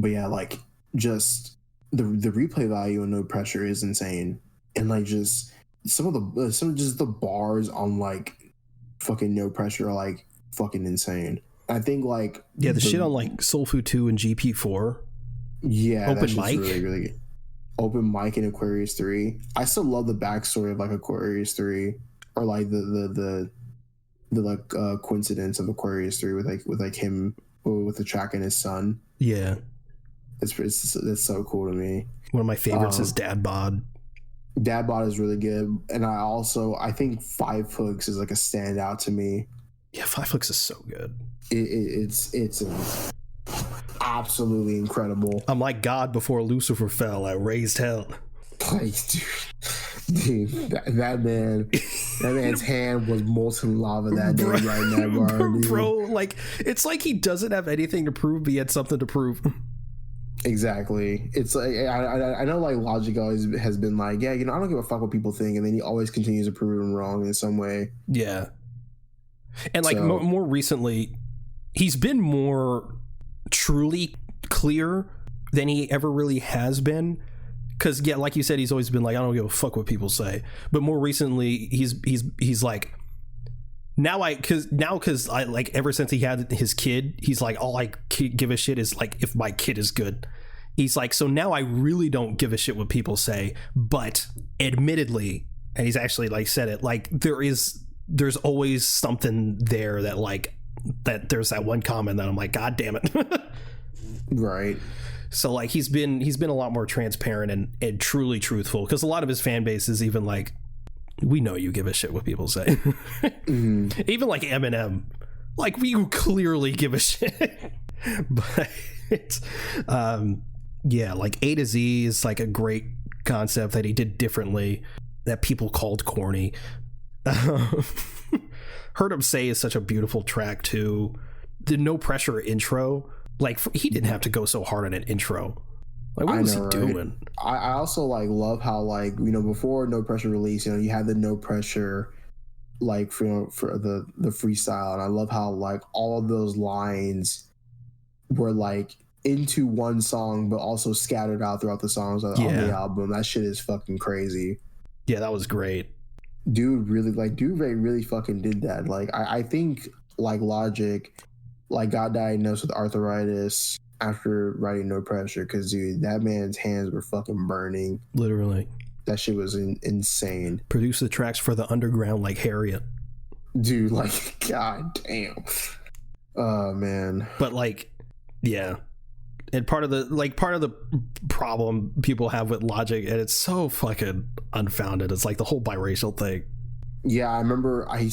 yeah, like just the replay value in No Pressure is insane, and like just some of the bars on like fucking No Pressure are like fucking insane. I think like the shit on like Soul Food 2 and GP4. Yeah, Open Mic. Really, really good. Open Mic and Aquarius 3. I still love the backstory of like Aquarius 3, or like the like coincidence of Aquarius 3 with him with the track and his son. Yeah, that's so cool to me. One of my favorites is Dad Bod. Dad Bod is really good, and I think Five Hooks is like a standout to me. Yeah, Five Hooks is so good. It's absolutely incredible. I'm like God before Lucifer fell. I raised hell. Like, dude, that man's hand was molten lava that day right now, bro. Like, it's like he doesn't have anything to prove, but he had something to prove. Exactly. It's like I know like Logic always has been like, I don't give a fuck what people think, and then he always continues to prove them wrong in some way. Yeah, and like more recently, he's been more truly clear than he ever really has been, because like you said, he's always been like, I don't give a fuck what people say, but more recently he's like, because I like, ever since he had his kid, he's like, all I give a shit is like if my kid is good. He's like, so now I really don't give a shit what people say, but admittedly, and he's actually like said it, like there's always something there that like that there's that one comment that I'm like, God damn it. Right. So like he's been a lot more transparent and truly truthful, because a lot of his fan base is even like, we know you give a shit what people say. Even like Eminem, like, we clearly give a shit. But it's like A to Z is like a great concept that he did differently that people called corny. Heard Him Say is such a beautiful track too. The No Pressure intro, like, he didn't have to go so hard on an intro. Like, what was he doing? I also like love how, like, before No Pressure release, you had the No Pressure like for the freestyle, and I love how like all of those lines were like into one song but also scattered out throughout the songs on the album. That shit is fucking crazy. Yeah, that was great. Dude really fucking did that. Like, I think like Logic like got diagnosed with arthritis after writing No Pressure, because dude, that man's hands were fucking burning. Literally. That shit was insane. Produce the tracks for the underground like Harriet. Dude, like, god damn. Oh man. But like, yeah. And part of the problem people have with Logic, and it's so fucking unfounded, it's like the whole biracial thing. Yeah, I remember. I need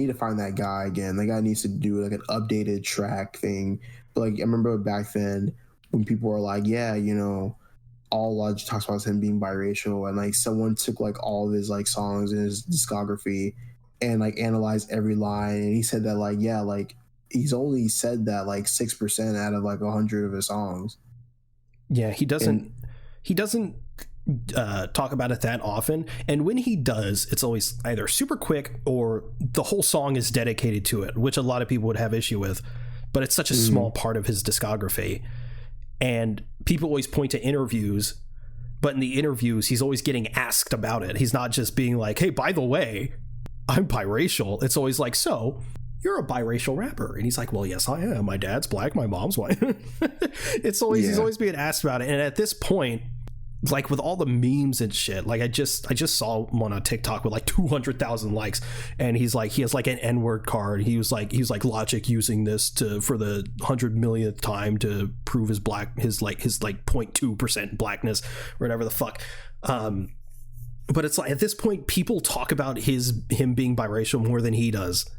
to find that guy again. That guy needs to do like an updated track thing. But like, I remember back then when people were like, yeah, all Logic talks about is him being biracial, and like someone took like all of his like songs in his discography and like analyzed every line, and he said that like yeah, like he's only said that like 6% out of like 100 of his songs. Yeah, he doesn't talk about it that often, and when he does, it's always either super quick or the whole song is dedicated to it, which a lot of people would have issue with, but it's such a small part of his discography. And people always point to interviews, but in the interviews he's always getting asked about it. He's not just being like, hey, by the way, I'm biracial. It's always like, so you're a biracial rapper? And he's like, well, yes, I am. My dad's black, my mom's white. It's always he's always being asked about it. And at this point, like with all the memes and shit, like I just saw one on TikTok with like 200,000 likes, and he's like, he has like an N-word card. He was like Logic using this for the 100 millionth time to prove his 0.2% blackness, or whatever the fuck. But it's like at this point, people talk about him being biracial more than he does.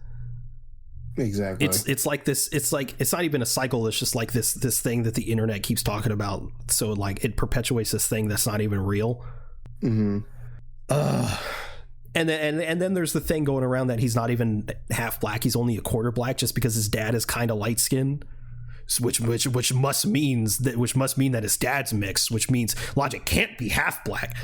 Exactly. It's like this. It's like, it's not even a cycle. It's just like this thing that the internet keeps talking about. So like it perpetuates this thing that's not even real. Mm-hmm. And then there's the thing going around that he's not even half black. He's only a quarter black, just because his dad is kind of light skinned, which must mean that his dad's mixed, which means Logic can't be half black.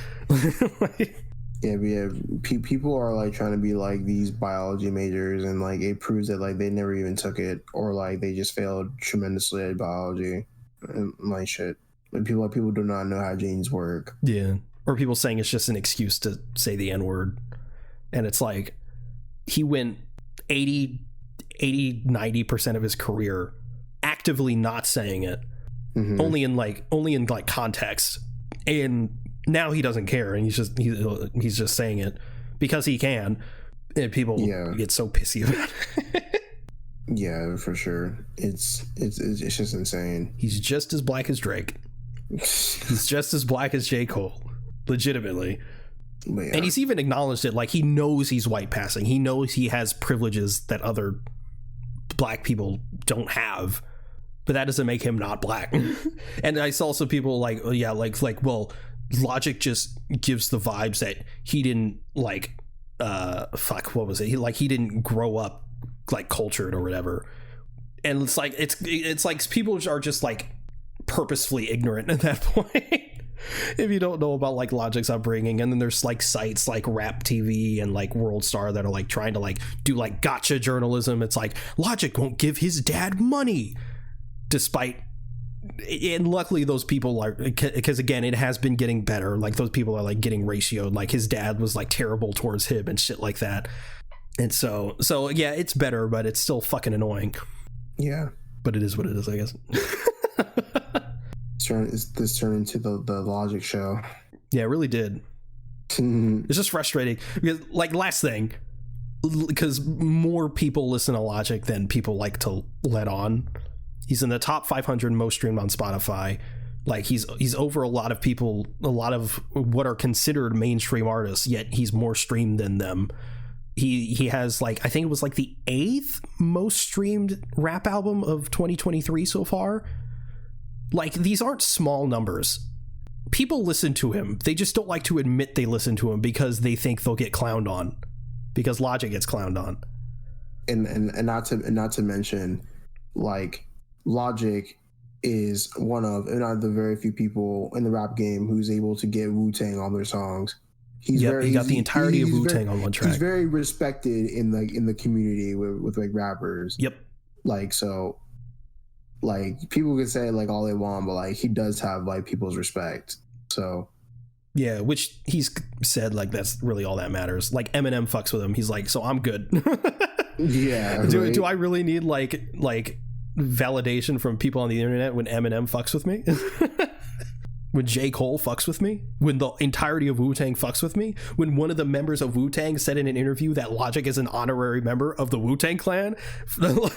Yeah, people are like trying to be like these biology majors, and like it proves that like they never even took it, or like they just failed tremendously at biology and like shit. Like people do not know how genes work. Yeah, or people saying it's just an excuse to say the N-word, and it's like he went 90% of his career actively not saying it, only in context, and now he doesn't care, and he's just saying it because he can, and people get so pissy about it. Yeah, for sure. It's just insane. He's just as black as Drake. He's just as black as J. Cole, legitimately. Yeah. And he's even acknowledged it. Like, he knows he's white passing. He knows he has privileges that other black people don't have, but that doesn't make him not black. And I saw some people like, oh yeah, like well, Logic just gives the vibes that he didn't like what was it? He didn't grow up like cultured or whatever. And it's like people are just like purposefully ignorant at that point. If you don't know about like Logic's upbringing. And then there's like sites like Rap TV and like World Star that are like trying to like do like gotcha journalism. It's like Logic won't give his dad money, despite, and luckily those people are, because again, it has been getting better. Like those people are like getting ratioed. Like his dad was like terrible towards him and shit like that. And so yeah, it's better, but it's still fucking annoying. Yeah, but it is what it is, I guess. This turned into the Logic show. Yeah, it really did. It's just frustrating because, like, last thing, because more people listen to Logic than people like to let on. He's in the top 500 most streamed on Spotify. Like he's over a lot of people, a lot of what are considered mainstream artists, yet he's more streamed than them. He has like, I think it was like the 8th most streamed rap album of 2023 so far. Like, these aren't small numbers. People listen to him. They just don't like to admit they listen to him because they think they'll get clowned on, because Logic gets clowned on. And not to mention, like, Logic is one of, and not the very few people in the rap game who's able to get Wu-Tang on their songs. He got the entirety of Wu-Tang on one track. He's very respected in the community with like rappers. Yep. Like, so, like, people can say like all they want, but like he does have like people's respect. So yeah, which he's said like that's really all that matters. Like Eminem fucks with him. He's like, so I'm good. Yeah. Do I really need like validation from people on the internet when Eminem fucks with me? When J. Cole fucks with me? When the entirety of Wu-Tang fucks with me? When one of the members of Wu-Tang said in an interview that Logic is an honorary member of the Wu-Tang Clan? Do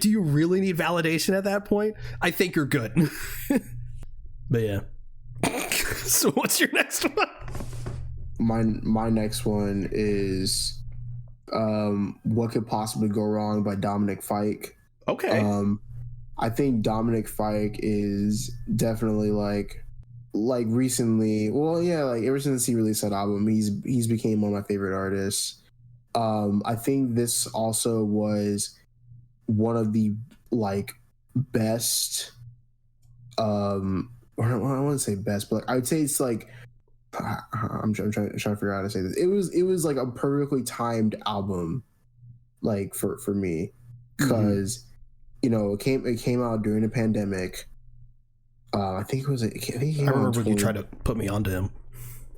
you really need validation at that point? I think you're good. But yeah. So what's your next one? My next one is What Could Possibly Go Wrong by Dominic Fike. Okay. I think Dominic Fike is definitely like like recently, well, yeah, like ever since he released that album, he's became one of my favorite artists. I think this also was one of the like best, or I don't want to say best, but like, I would say it's like, I'm trying to figure out how to say this. It was like a perfectly timed album, like for me, because you know it came out during the pandemic. I think it was. I remember when you tried to put me onto him.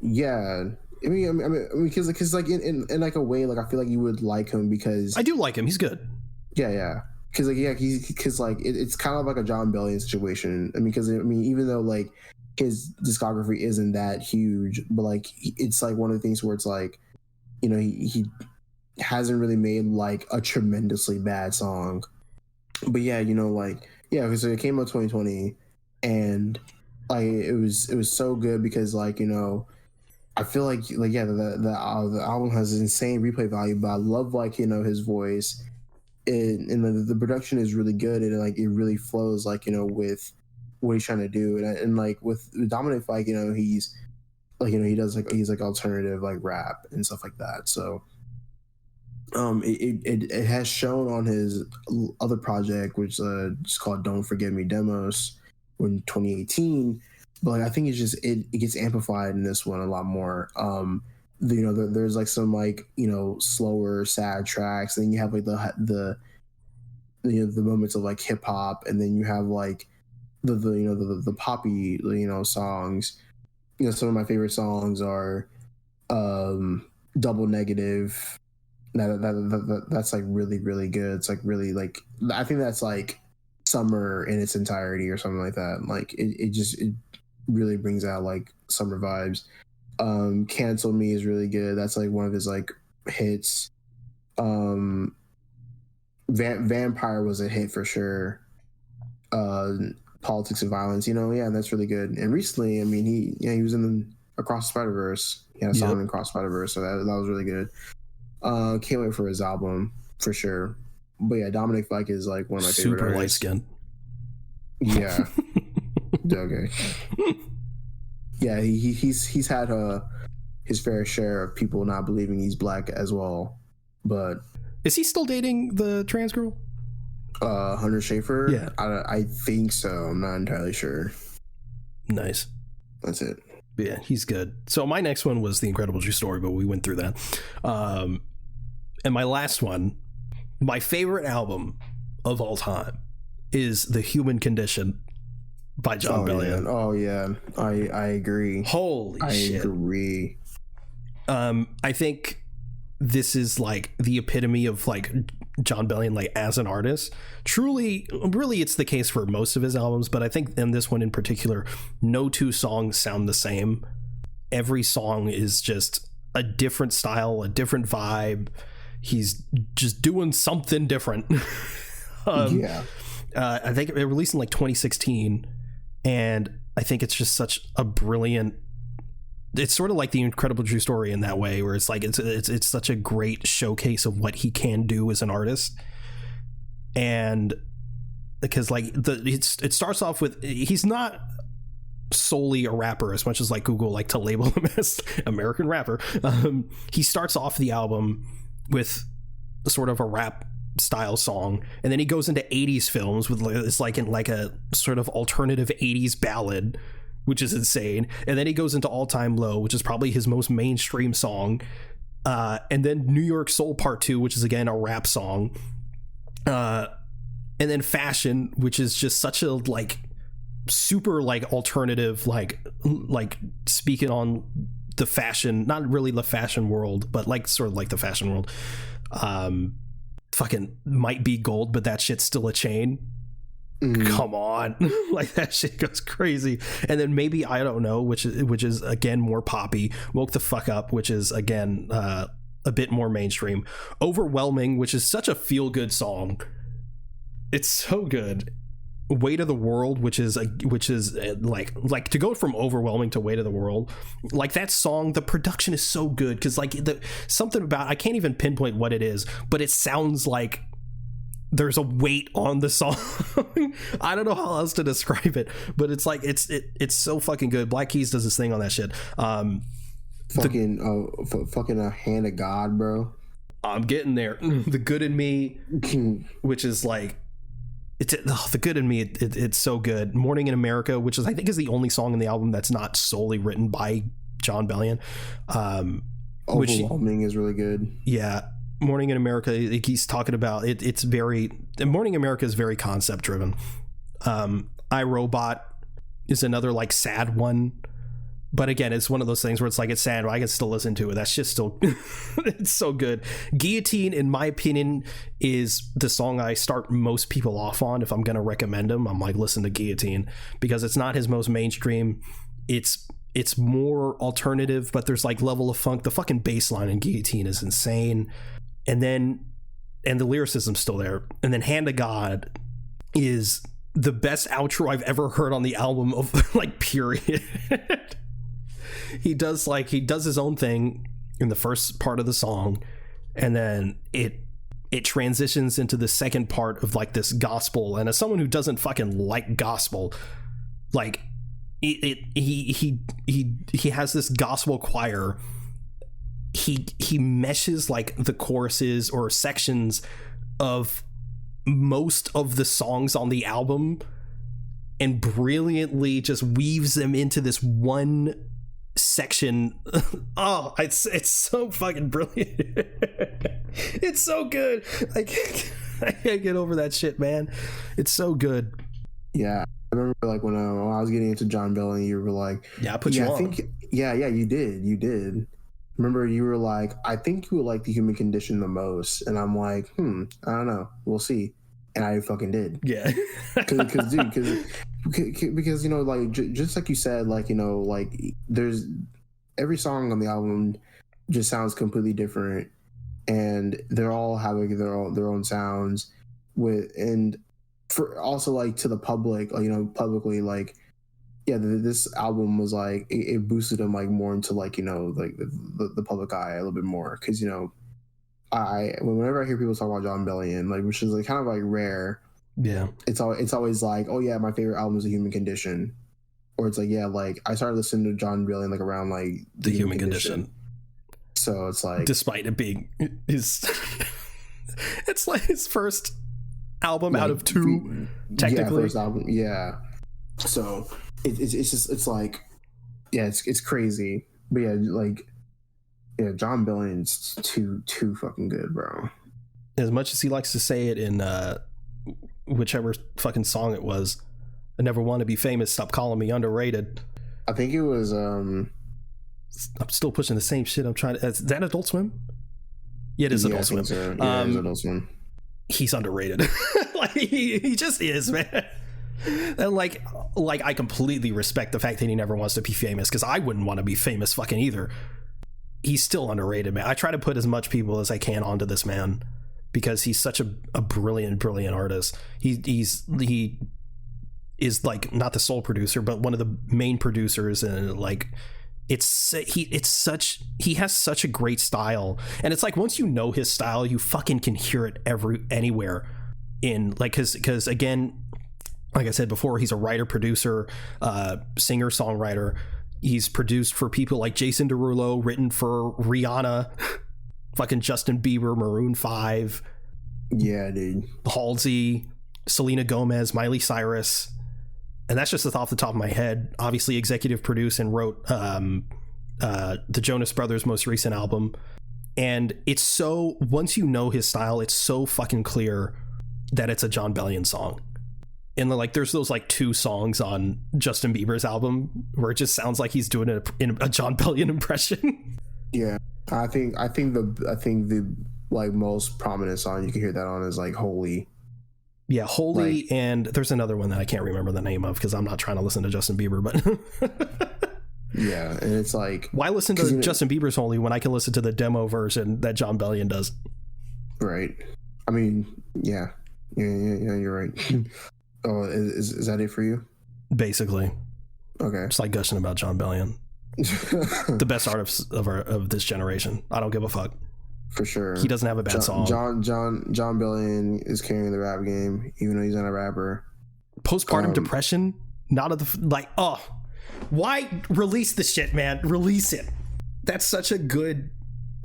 Yeah, I mean, because like in like a way, like I feel like you would like him because I do like him. He's good. Yeah. Because like it's kind of like a John Bellion situation. I mean, because even though like his discography isn't that huge, but like it's like one of the things where it's like, you know, he hasn't really made like a tremendously bad song, but yeah, you know, like because it came out 2020, and like it was so good because like, you know, I feel like the album has insane replay value, but I love like, you know, his voice. And the production is really good, and like it really flows like, you know, with what he's trying to do, and like with Dominic Fike, you know, he's like, you know, he's like alternative like rap and stuff like that. So it has shown on his other project, which is called Don't Forget Me Demos in 2018, but like I think it's just it gets amplified in this one a lot more. You know, there's like some like, you know, slower sad tracks, and then you have like the you know, the moments of like hip hop, and then you have like the you know the poppy, you know, songs. You know, some of my favorite songs are Double Negative. That's like really good. It's like really like, I think that's like summer in its entirety or something like that. Like it really brings out like summer vibes. Cancel Me is really good. That's like one of his like hits. Vampire was a hit for sure. Politics and Violence, you know, yeah, that's really good. And recently, I mean, he was in Across the Spider-Verse. He had a song in Across the Spider-Verse, so that was really good. Can't wait for his album for sure. But yeah, Dominic Fike is like one of my favorite artists. Super light skin. Yeah. Okay. Yeah, he's had his fair share of people not believing he's black as well. But is he still dating the trans girl? Hunter Schafer? Yeah. I think so. I'm not entirely sure. Nice. That's it. Yeah, he's good. So my next one was The Incredible True Story, but we went through that. And my last one, my favorite album of all time, is The Human Condition by John Bellion. Yeah. Oh yeah, I agree. Holy shit! I agree. I think this is like the epitome of like John Bellion, like as an artist. Truly, really, it's the case for most of his albums, but I think in this one in particular, no two songs sound the same. Every song is just a different style, a different vibe. He's just doing something different. I think it released in like 2016. And I think it's just such a brilliant, it's sort of like The Incredible True Story in that way, where it's like it's such a great showcase of what he can do as an artist. And because like it starts off with, he's not solely a rapper as much as like Google like to label him as American rapper. He starts off the album with sort of a rap style song, and then he goes into 80s films with it's like in like a sort of alternative 80s ballad, which is insane. And then he goes into All Time Low, which is probably his most mainstream song, and then New York Soul Part 2, which is again a rap song, and then Fashion, which is just such a like super like alternative, like speaking on the fashion, not really the fashion world, but like sort of like the fashion world. Fucking Might Be Gold, but that shit's still a chain. Come on. Like that shit goes crazy. And then Maybe I Don't Know, which is again more poppy. Woke the Fuck Up, which is again a bit more mainstream. Overwhelming, which is such a feel good song. It's so good. Weight of the World, which is like to go from Overwhelming to Weight of the World, like that song, the production is so good because like something about, I can't even pinpoint what it is, but it sounds like there's a weight on the song. I don't know how else to describe it, but it's like it's so fucking good. Black Keys does this thing on that shit. Fucking a hand of God, bro. I'm getting there. The Good in Me, which is like the Good in Me. It's so good. Morning in America, which is I think is the only song in the album that's not solely written by John Bellion. Overwhelming is really good. Yeah. Morning in America, he's talking about it. It's very Morning in America is very concept driven. I, Robot is another like sad one, but again, it's one of those things where it's like it's sad, but I can still listen to it. That's just still it's so good. Guillotine, in my opinion, is the song I start most people off on. If I'm gonna recommend him, I'm like, listen to Guillotine, because it's not his most mainstream. It's more alternative, but there's like level of funk. The fucking bass line in Guillotine is insane. And the lyricism's still there. And then Hand of God is the best outro I've ever heard on the album of like period. He does his own thing in the first part of the song, and then it transitions into the second part of like this gospel. And as someone who doesn't fucking like gospel, like he has this gospel choir. He meshes like the choruses or sections of most of the songs on the album and brilliantly just weaves them into this one section. Oh, it's so fucking brilliant. It's so good. I can't get over that shit, man. It's so good. Yeah, I remember like when I was getting into John Bellion, you were like, yeah, I put you on. I think you did. Remember, you were like, I think you would like The Human Condition the most, and I'm like, I don't know, we'll see. And I fucking did. Yeah. Because you know, like just like you said, like, you know, like there's every song on the album just sounds completely different, and they're all having their own sounds and for also like to the public, you know, publicly, like, yeah, this album was like it boosted him like more into like, you know, like the public eye a little bit more, because, you know, whenever I hear people talk about John Bellion, like, which is like kind of like rare, yeah, it's always like, oh yeah, my favorite album is The Human Condition, or it's like, yeah, like I started listening to John Bellion like around like The Human Condition. So it's like, despite it being his it's like his first album out of two, technically. Yeah, first album, yeah. So it's just, it's like, yeah, it's crazy, but yeah, like, yeah, John Bellion's too fucking good, bro. As much as he likes to say it in whichever fucking song it was, I never want to be famous, stop calling me underrated. I think it was I'm still pushing the same shit. I'm trying to, is that Adult Swim? Yeah, it is Adult Swim. So. Yeah, it is Adult Swim. He's underrated. Like he just is, man. And like I completely respect the fact that he never wants to be famous, because I wouldn't want to be famous fucking either. He's still underrated, man. I try to put as much people as I can onto this man, because he's such a brilliant artist. He is like not the sole producer, but one of the main producers, and like he has such a great style. And it's like, once you know his style, you fucking can hear it anywhere in, like, because again, like I said before, he's a writer, producer, singer, songwriter. He's produced for people like Jason Derulo, written for Rihanna, fucking Justin Bieber, Maroon 5. Yeah, dude. Halsey, Selena Gomez, Miley Cyrus. And that's just off the top of my head. Obviously executive produced and wrote the Jonas Brothers' most recent album. And it's so, once you know his style, it's so fucking clear that it's a John Bellion song. And like, there's those like 2 songs on Justin Bieber's album where it just sounds like he's doing a John Bellion impression. Yeah, I think the like most prominent song you can hear that on is like Holy. Yeah, Holy, like, and there's another one that I can't remember the name of because I'm not trying to listen to Justin Bieber, but yeah, and it's like, why listen to Justin Bieber's Holy when I can listen to the demo version that John Bellion does? Right. I mean, yeah, you're right. Oh, is that it for you? Basically. Okay. It's like gushing about John Bellion. The best artist of this generation. I don't give a fuck. For sure. He doesn't have a bad song. John Billion is carrying the rap game, even though he's not a rapper. Postpartum depression, not of the like. Oh, why release the shit, man? Release it. That's such a good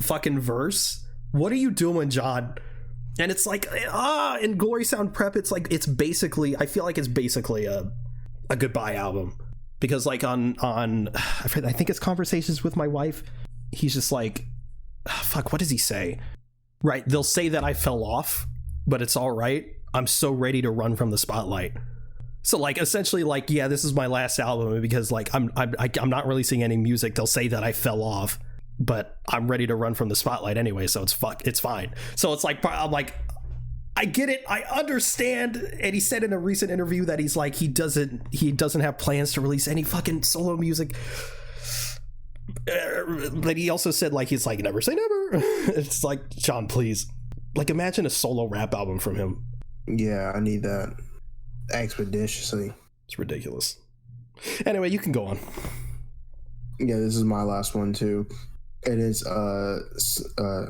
fucking verse. What are you doing, John? And it's like, in Glory Sound Prep, it's like, it's basically, I feel like it's basically a goodbye album, because like on I think it's Conversations with My Wife, he's just like, fuck, what does he say? Right, they'll say that I fell off, but it's all right. I'm so ready to run from the spotlight. So like essentially like, yeah, this is my last album because like I'm not releasing any music. They'll say that I fell off, but I'm ready to run from the spotlight anyway, so it's fine. So it's like, I'm like, I get it, I understand. And he said in a recent interview that he's like, he doesn't have plans to release any fucking solo music. But he also said like, he's like, never say never. It's like, John, please, like, imagine a solo rap album from him. Yeah, I need that expeditiously. It's ridiculous. Anyway, you can go on. Yeah, this is my last one too. It is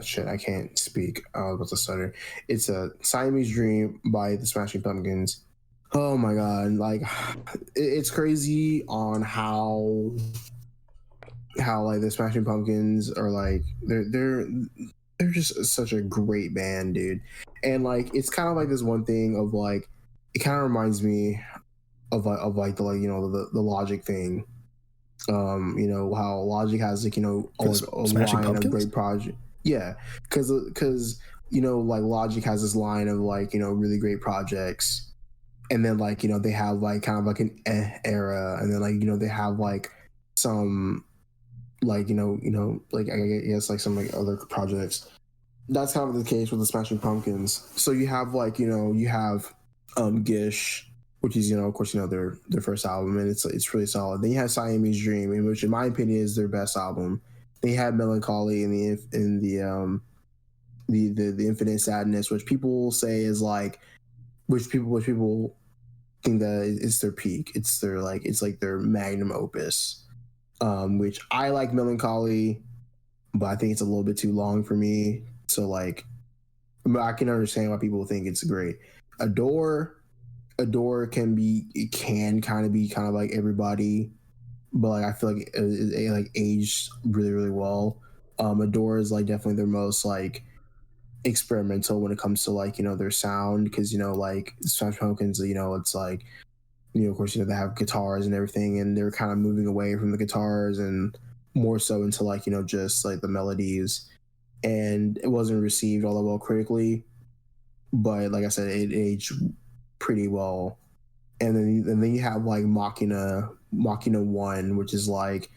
shit, I can't speak. I was about to stutter. It's a Siamese Dream by the Smashing Pumpkins. Oh my god, like, it's crazy on how like the Smashing Pumpkins are like, they're just such a great band, dude. And like, it's kind of like this one thing of like, it kind of reminds me of like the, like, you know, the Logic thing. You know how Logic has, like, you know, a line of great project. Yeah, because you know, like, Logic has this line of like, you know, really great projects, and then like, you know, they have like kind of like an era, and then like, you know, they have like some like, you know, like, I guess like some like other projects. That's kind of the case with the Smashing Pumpkins. So you have like, you know, you have Gish, which is, you know, of course, you know, their first album, and it's really solid. Then you have Siamese Dream, which in my opinion is their best album. They had Melancholy and the Infinite Sadness, which people say is like, which people think that it's their peak. It's their like, it's like their magnum opus. Which I like Melancholy, but I think it's a little bit too long for me. So like, I can understand why people think it's great. Adore can kind of like everybody, but like, I feel like it like aged really, really well. Adore is like definitely their most like experimental when it comes to like, you know, their sound, because, you know, like Smashing Pumpkins, you know, it's like, you know, of course, you know, they have guitars and everything, and they're kind of moving away from the guitars and more so into like, you know, just like the melodies, and it wasn't received all that well critically, but like I said, it aged pretty well. And then you have like Machina 1, which is like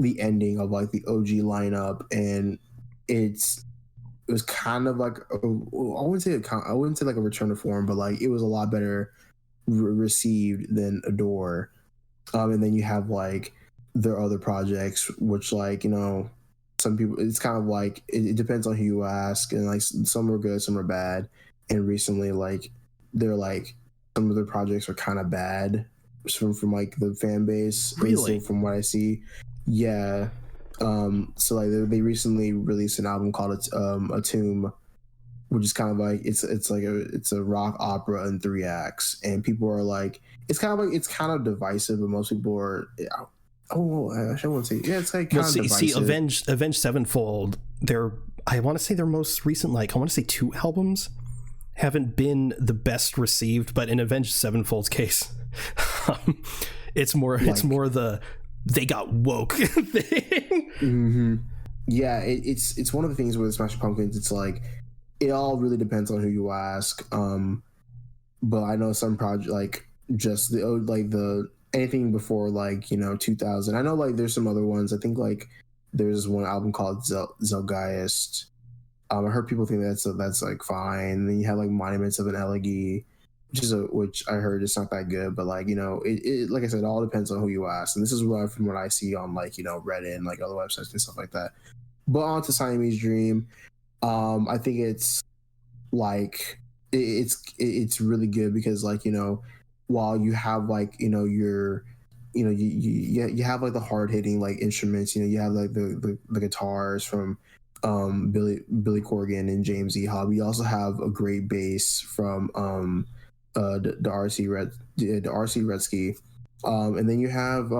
the ending of like the OG lineup, and it was kind of like I wouldn't say like a return to form, but like it was a lot better received than Adore. And then you have like their other projects, which, like, you know, some people, it's kind of like it depends on who you ask, and like some are good, some are bad. And recently, like, they're like, some of their projects are kind of bad from like the fan base. Really? From what I see, yeah. So like they recently released an album called A Tomb, which is kind of like it's a rock opera in 3 acts, and people are like, it's kind of divisive, but most people are, I won't say, yeah, it's like kind of divisive. See, Avenged Sevenfold, I want to say their most recent, like, I want to say 2 albums haven't been the best received, but in Avenged Sevenfold's case, it's more the they got woke thing. Mm-hmm. Yeah, it's one of the things with Smashing Pumpkins. It's like, it all really depends on who you ask. But I know some project, like, just the anything before, like, you know, 2000. I know, like, there's some other ones. I think like there's one album called Zelgeist. I heard people think that's like fine. And then you have like Monuments of an Elegy, which I heard is not that good, but like, you know, it like I said, it all depends on who you ask. And this is from what I see on, like, you know, Reddit and like other websites and stuff like that. But on to Siamese Dream. I think it's like it's really good because, like, you know, while you have, like, you know, you have like the hard hitting like instruments, you know, you have like the guitars from Billy Corgan and James E. Hobb. You also have a great bass from the RC Redsky. And then you have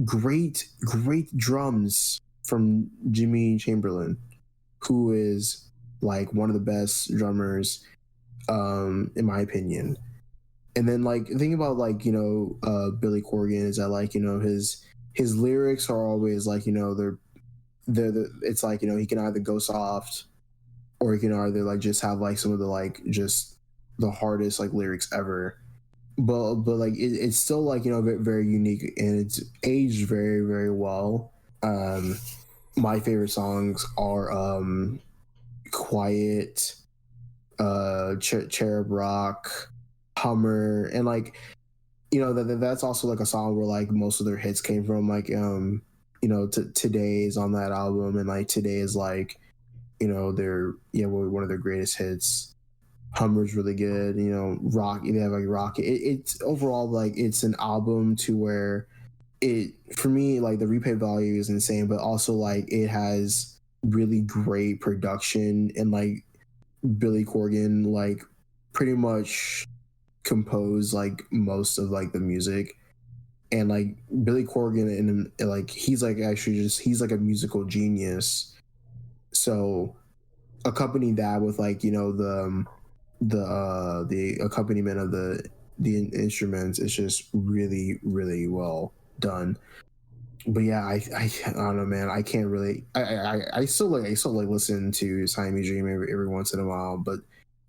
great drums from Jimmy Chamberlain, who is like one of the best drummers in my opinion. And then like the thing about like Billy Corgan is that like his lyrics are always like they're it's like he can either go soft or he can either like just have like some of the like just the hardest like lyrics ever, but like it's still like very, very unique, and it's aged very, very well. My favorite songs are Quiet, Cherub Rock, Hummer, and like that's also like a song where like most of their hits came from, like Today is on that album, and like Today is like their one of their greatest hits. Hummer's really good. Rock, they have like Rocket. It's overall like it's an album to where it, for me, like the replay value is insane, but also like it has really great production, and like Billy Corgan like pretty much composed like most of like the music. And like Billy Corgan, and like he's like actually he's like a musical genius. So accompany that with like the accompaniment of the instruments is just really, really well done. But yeah, I don't know, man. I can't really. I still like listen to Siamese Dream every once in a while, but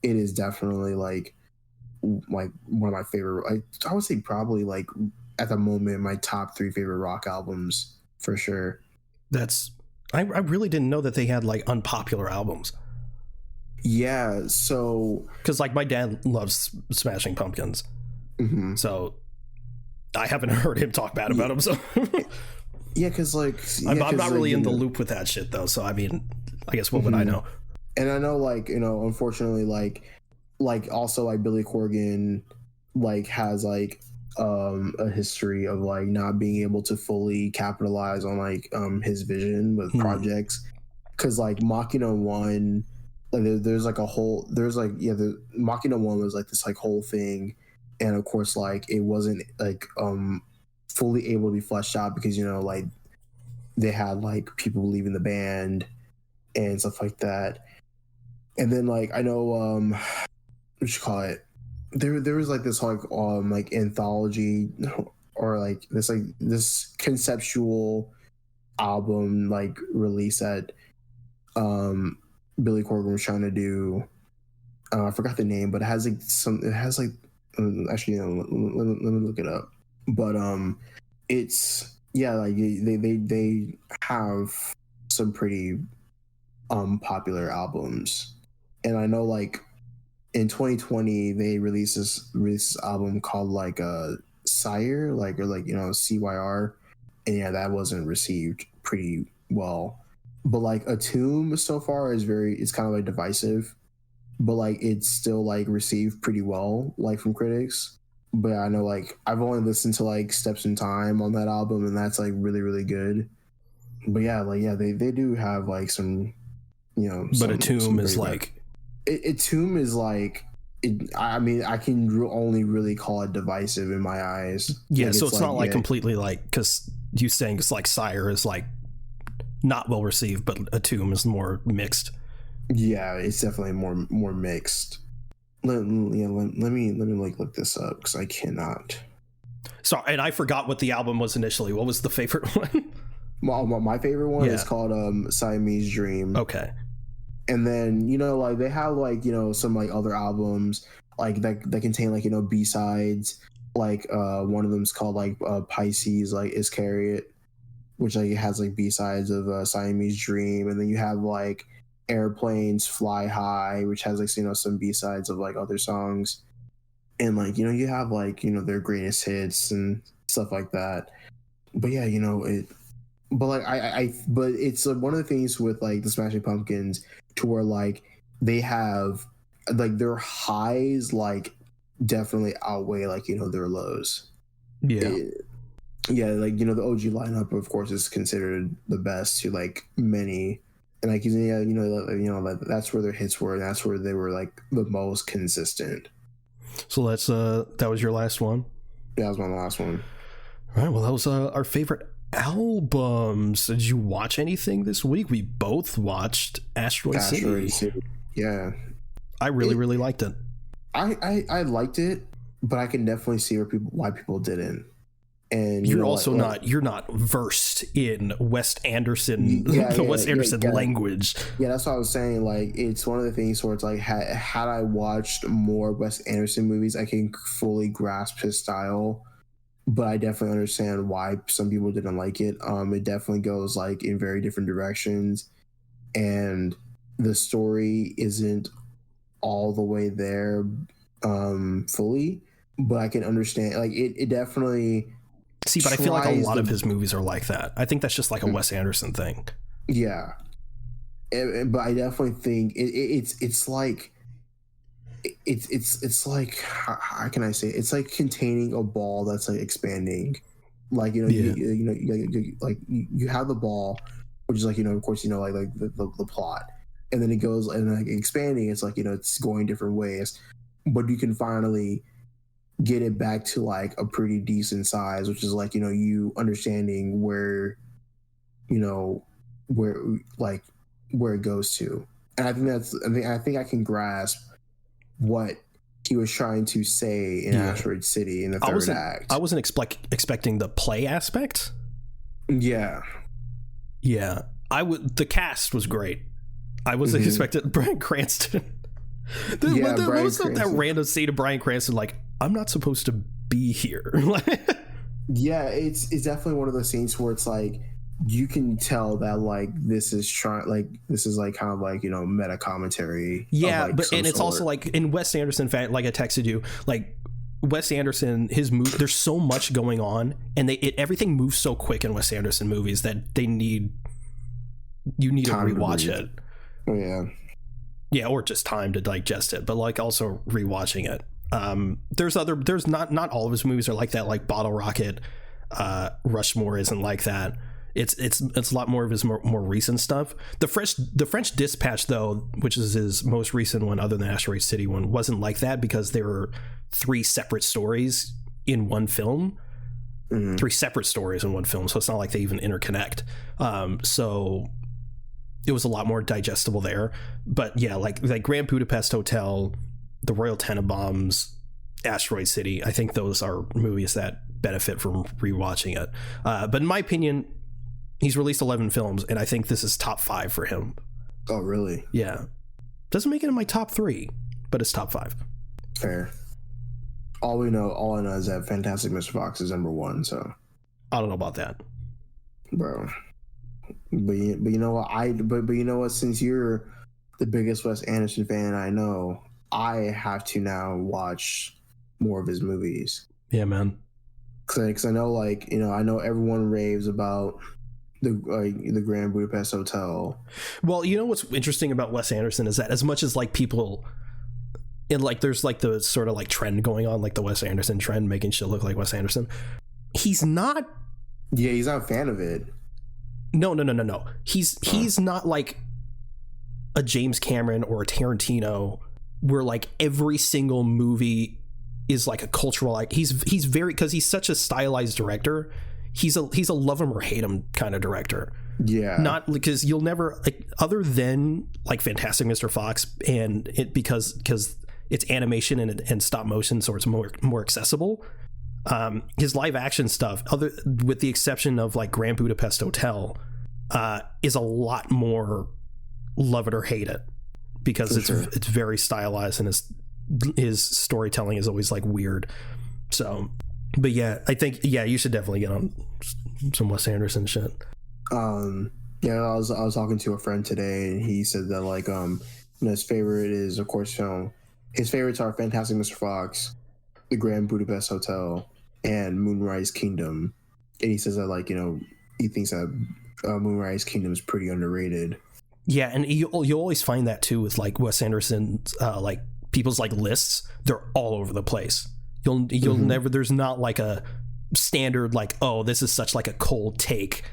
it is definitely like one of my favorite. I would say probably like at the moment my top 3 favorite rock albums for sure. I really didn't know that they had like unpopular albums. Yeah, so because like my dad loves Smashing Pumpkins, so I haven't heard him talk bad about them. So yeah, because like I'm not really in the loop with that shit though. So I mean, I guess what would I know? And I know like unfortunately like also like Billy Corgan like has like a history of like not being able to fully capitalize on like his vision with projects, because like Machina 1, like there's like a whole the Machina 1 was like this like whole thing, and of course like it wasn't like fully able to be fleshed out because like they had like people leaving the band and stuff like that. And then like I know what you call it, there was like this like anthology or like this conceptual album like release that Billy Corgan was trying to do. I forgot the name, but it has like actually let me look it up. But it's like they have some pretty popular albums, and I know like in 2020 they released this album called like Sire, like, or like CYR, and yeah, that wasn't received pretty well. But like A Tomb so far it's kind of like divisive, but like it's still like received pretty well like from critics. But I know like I've only listened to like Steps in Time on that album, and that's like really, really good. But yeah, like they do have like some but A Tomb is like A Tomb is like I mean I can only really call it divisive in my eyes. Yeah, like, so it's not like completely like, because you saying it's like Sire is like not well received, but A Tomb is more mixed. Yeah, it's definitely more mixed. Let me like look this up because I cannot. So, and I forgot what the album was initially. What was the favorite one? My favorite one is called Siamese Dream. Okay. And then like they have like some like other albums like that contain like B-sides. Like one of them's called like Pisces, like Iscariot, which like has like B-sides of Siamese Dream. And then you have like Airplanes Fly High, which has like some B-sides of like other songs. And like you have like their greatest hits and stuff like that. But yeah, but like but it's one of the things with like the Smashing Pumpkins to where like they have like their highs like definitely outweigh like their lows. Yeah. Yeah, like the OG lineup of course is considered the best to like many, And like like, that's where their hits were, and that's where they were like the most consistent. So that's that was your last one? Yeah, that was my last one. All right, well, that was our favorite albums. Did you watch anything this week? We both watched Asteroid City. Yeah, I really liked it. I liked it, but I can definitely see why people didn't. And you're also you're not versed in Wes Anderson, Wes Anderson language. Yeah, that's what I was saying. Like, it's one of the things where it's like, had I watched more Wes Anderson movies, I can fully grasp his style. But I definitely understand why some people didn't like it. It definitely goes like in very different directions, and the story isn't all the way there fully. But I can understand. Like, it definitely. See, but I feel like a lot of his movies are like that. I think that's just like a Wes Anderson thing. Yeah, but I definitely think it's like how can I say it? It's like containing a ball that's like expanding. Like you have the ball, which is like of course like the plot, and then it goes and like expanding. It's like it's going different ways, but you can finally get it back to like a pretty decent size, which is like you understanding where it goes to. And I think I can grasp what he was trying to say in Asteroid City in the third act. I wasn't expecting the play aspect. Yeah the cast was great. I wasn't expecting Bryan Cranston. That random scene of Bryan Cranston, like, I'm not supposed to be here. Yeah, it's definitely one of those scenes where it's like you can tell that like this is like kind of like meta commentary. Yeah, but and it's also like in Wes Anderson, like I texted you, like Wes Anderson, his movie, there's so much going on, and everything moves so quick in Wes Anderson movies that you need to rewatch it. Oh yeah. Yeah, or just time to digest it, but like also rewatching it. There's not all of his movies are like that. Like Bottle Rocket, Rushmore isn't like that. It's a lot more of his more recent stuff. The French Dispatch, though, which is his most recent one, other than Asteroid City one, wasn't like that because there were 3 separate stories in one film. 3 separate stories in one film, so it's not like they even interconnect. So it was a lot more digestible there. But yeah, like Grand Budapest Hotel, The Royal Tenenbaums, Asteroid City, I think those are movies that benefit from rewatching it. But in my opinion, he's released 11 films, and I think this is top 5 for him. Oh, really? Yeah. Doesn't make it in my top 3, but it's top 5. Fair. All I know is that Fantastic Mr. Fox is number 1, so. I don't know about that. Bro. But you know what? But you know what? Since you're the biggest Wes Anderson fan I know, I have to now watch more of his movies. Yeah, man. Because I know, like, I know everyone raves about the Grand Budapest Hotel. Well, what's interesting about Wes Anderson is that as much as like people, and like there's like the sort of like trend going on, like the Wes Anderson trend, making shit look like Wes Anderson. He's not. Yeah, he's not a fan of it. No. He's not like a James Cameron or a Tarantino, where like every single movie is like a cultural, like he's very, because he's such a stylized director. He's a love him or hate him kind of director. Yeah. Not because you'll never, like, other than like Fantastic Mr. Fox, and it because it's animation and stop motion, so it's more accessible. His live action stuff, with the exception of like Grand Budapest Hotel, is a lot more love it or hate it, because it's very stylized, and his storytelling is always like weird. So, but yeah, I think you should definitely get on some Wes Anderson shit. Yeah, I was talking to a friend today, and he said that like his favorite is, of course, his favorites are Fantastic Mr. Fox, The Grand Budapest Hotel, and Moonrise Kingdom. And he says that like he thinks that Moonrise Kingdom is pretty underrated. Yeah, and you always find that too with like Wes Anderson's like people's like lists. They're all over the place. You'll never, there's not like a standard like, oh, this is such like a cold take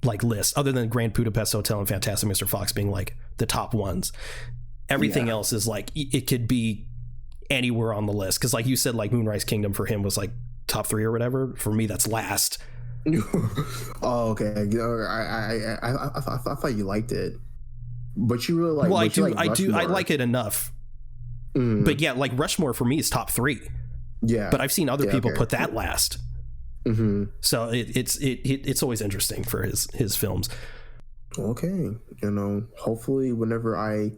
like list, other than Grand Budapest Hotel and Fantastic Mr. Fox being like the top ones. Everything else is like it could be anywhere on the list, because like you said, like Moonrise Kingdom for him was like top 3 or whatever. For me, that's last. Oh, okay. I thought you liked it, but you really like. Well, I do. Like I like it enough. But yeah, like Rushmore for me is top 3. Yeah, but I've seen other people put that last. So it's always interesting for his films. Okay, hopefully whenever I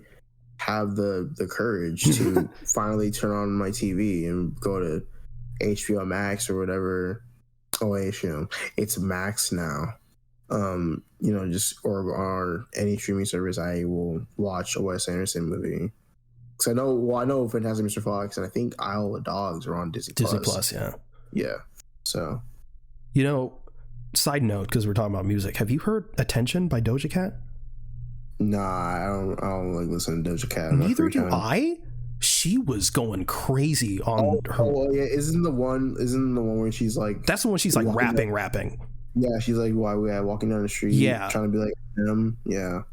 have the courage to finally turn on my TV and go to HBO Max or whatever. Oh, it's Max now. Just or any streaming service, I will watch a Wes Anderson movie. Because I know Fantastic Mr. Fox, and I think Isle of Dogs are on Disney Plus. Yeah. So, side note, because we're talking about music, have you heard "Attention" by Doja Cat? Nah, I don't like listen to Doja Cat. Neither do I. She was going crazy on her. Oh yeah, isn't the one where she's like? That's the one she's like rapping. Yeah, she's like, walking down the street. Yeah, trying to be like him. Yeah.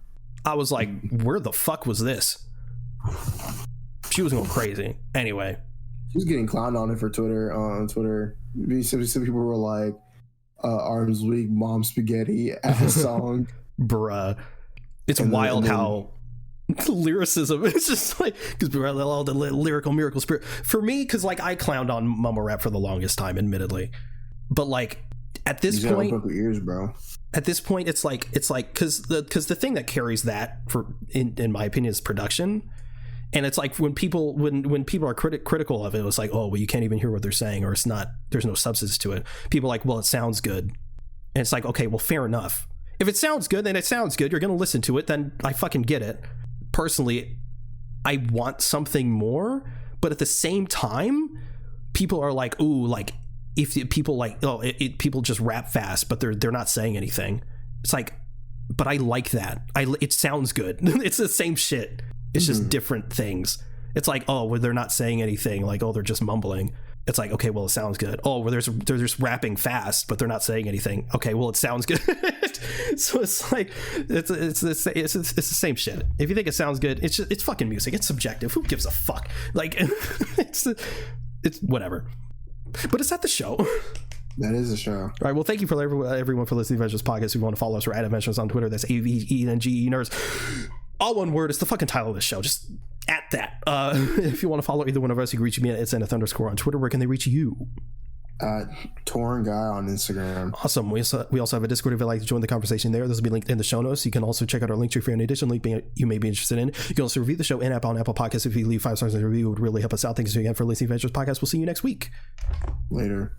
I was like, where the fuck was this? She was going crazy. Anyway, she was getting clowned on it for Twitter. On Twitter, some people were like, "Arms weak, mom spaghetti" as a song. Bruh. It's wild how lyricism is just like, because all the lyrical miracle spirit for me, because like I clowned on mumble rap for the longest time, admittedly, but like at this point, open up your ears, bro. At this point, it's like because the thing that carries that in my opinion is production, and it's like when people are critical of it, it's like, oh well, you can't even hear what they're saying, or there's no substance to it. People are like, well, it sounds good, and it's like, okay, well, fair enough. If it sounds good, then it sounds good. You're going to listen to it. Then I fucking get it. Personally, I want something more. But at the same time, people are like, ooh, like if people like, people just rap fast, but they're not saying anything. It's like, but I like that. It sounds good. It's the same shit. It's just different things. It's like, oh, well, they're not saying anything. Like, oh, they're just mumbling. It's like, okay, well, it sounds good. Oh, well, they're just rapping fast, but they're not saying anything. Okay, well, it sounds good. So it's like it's the same shit. If you think it sounds good, it's fucking music. It's subjective. Who gives a fuck? Like it's whatever. But is that the show? That is a show. All right. Well, thank you for everyone for listening to Avengenerds Podcast. If you want to follow us, we're at Avengenerds on Twitter. That's AVENGE Nerds. All one word. It's the fucking title of the show. Just at that. If you want to follow either one of us, you can reach me at @it's_on Twitter. Where can they reach you? Torn Guy on Instagram. Awesome. We also have a Discord if you'd like to join the conversation there. This will be linked in the show notes. You can also check out our link tree for any additional link you may be interested in. You can also review the show on Apple Podcasts. If you leave 5 stars in the review, it would really help us out. Thank you again for listening to Avengenerds Podcast. We'll see you next week. Later.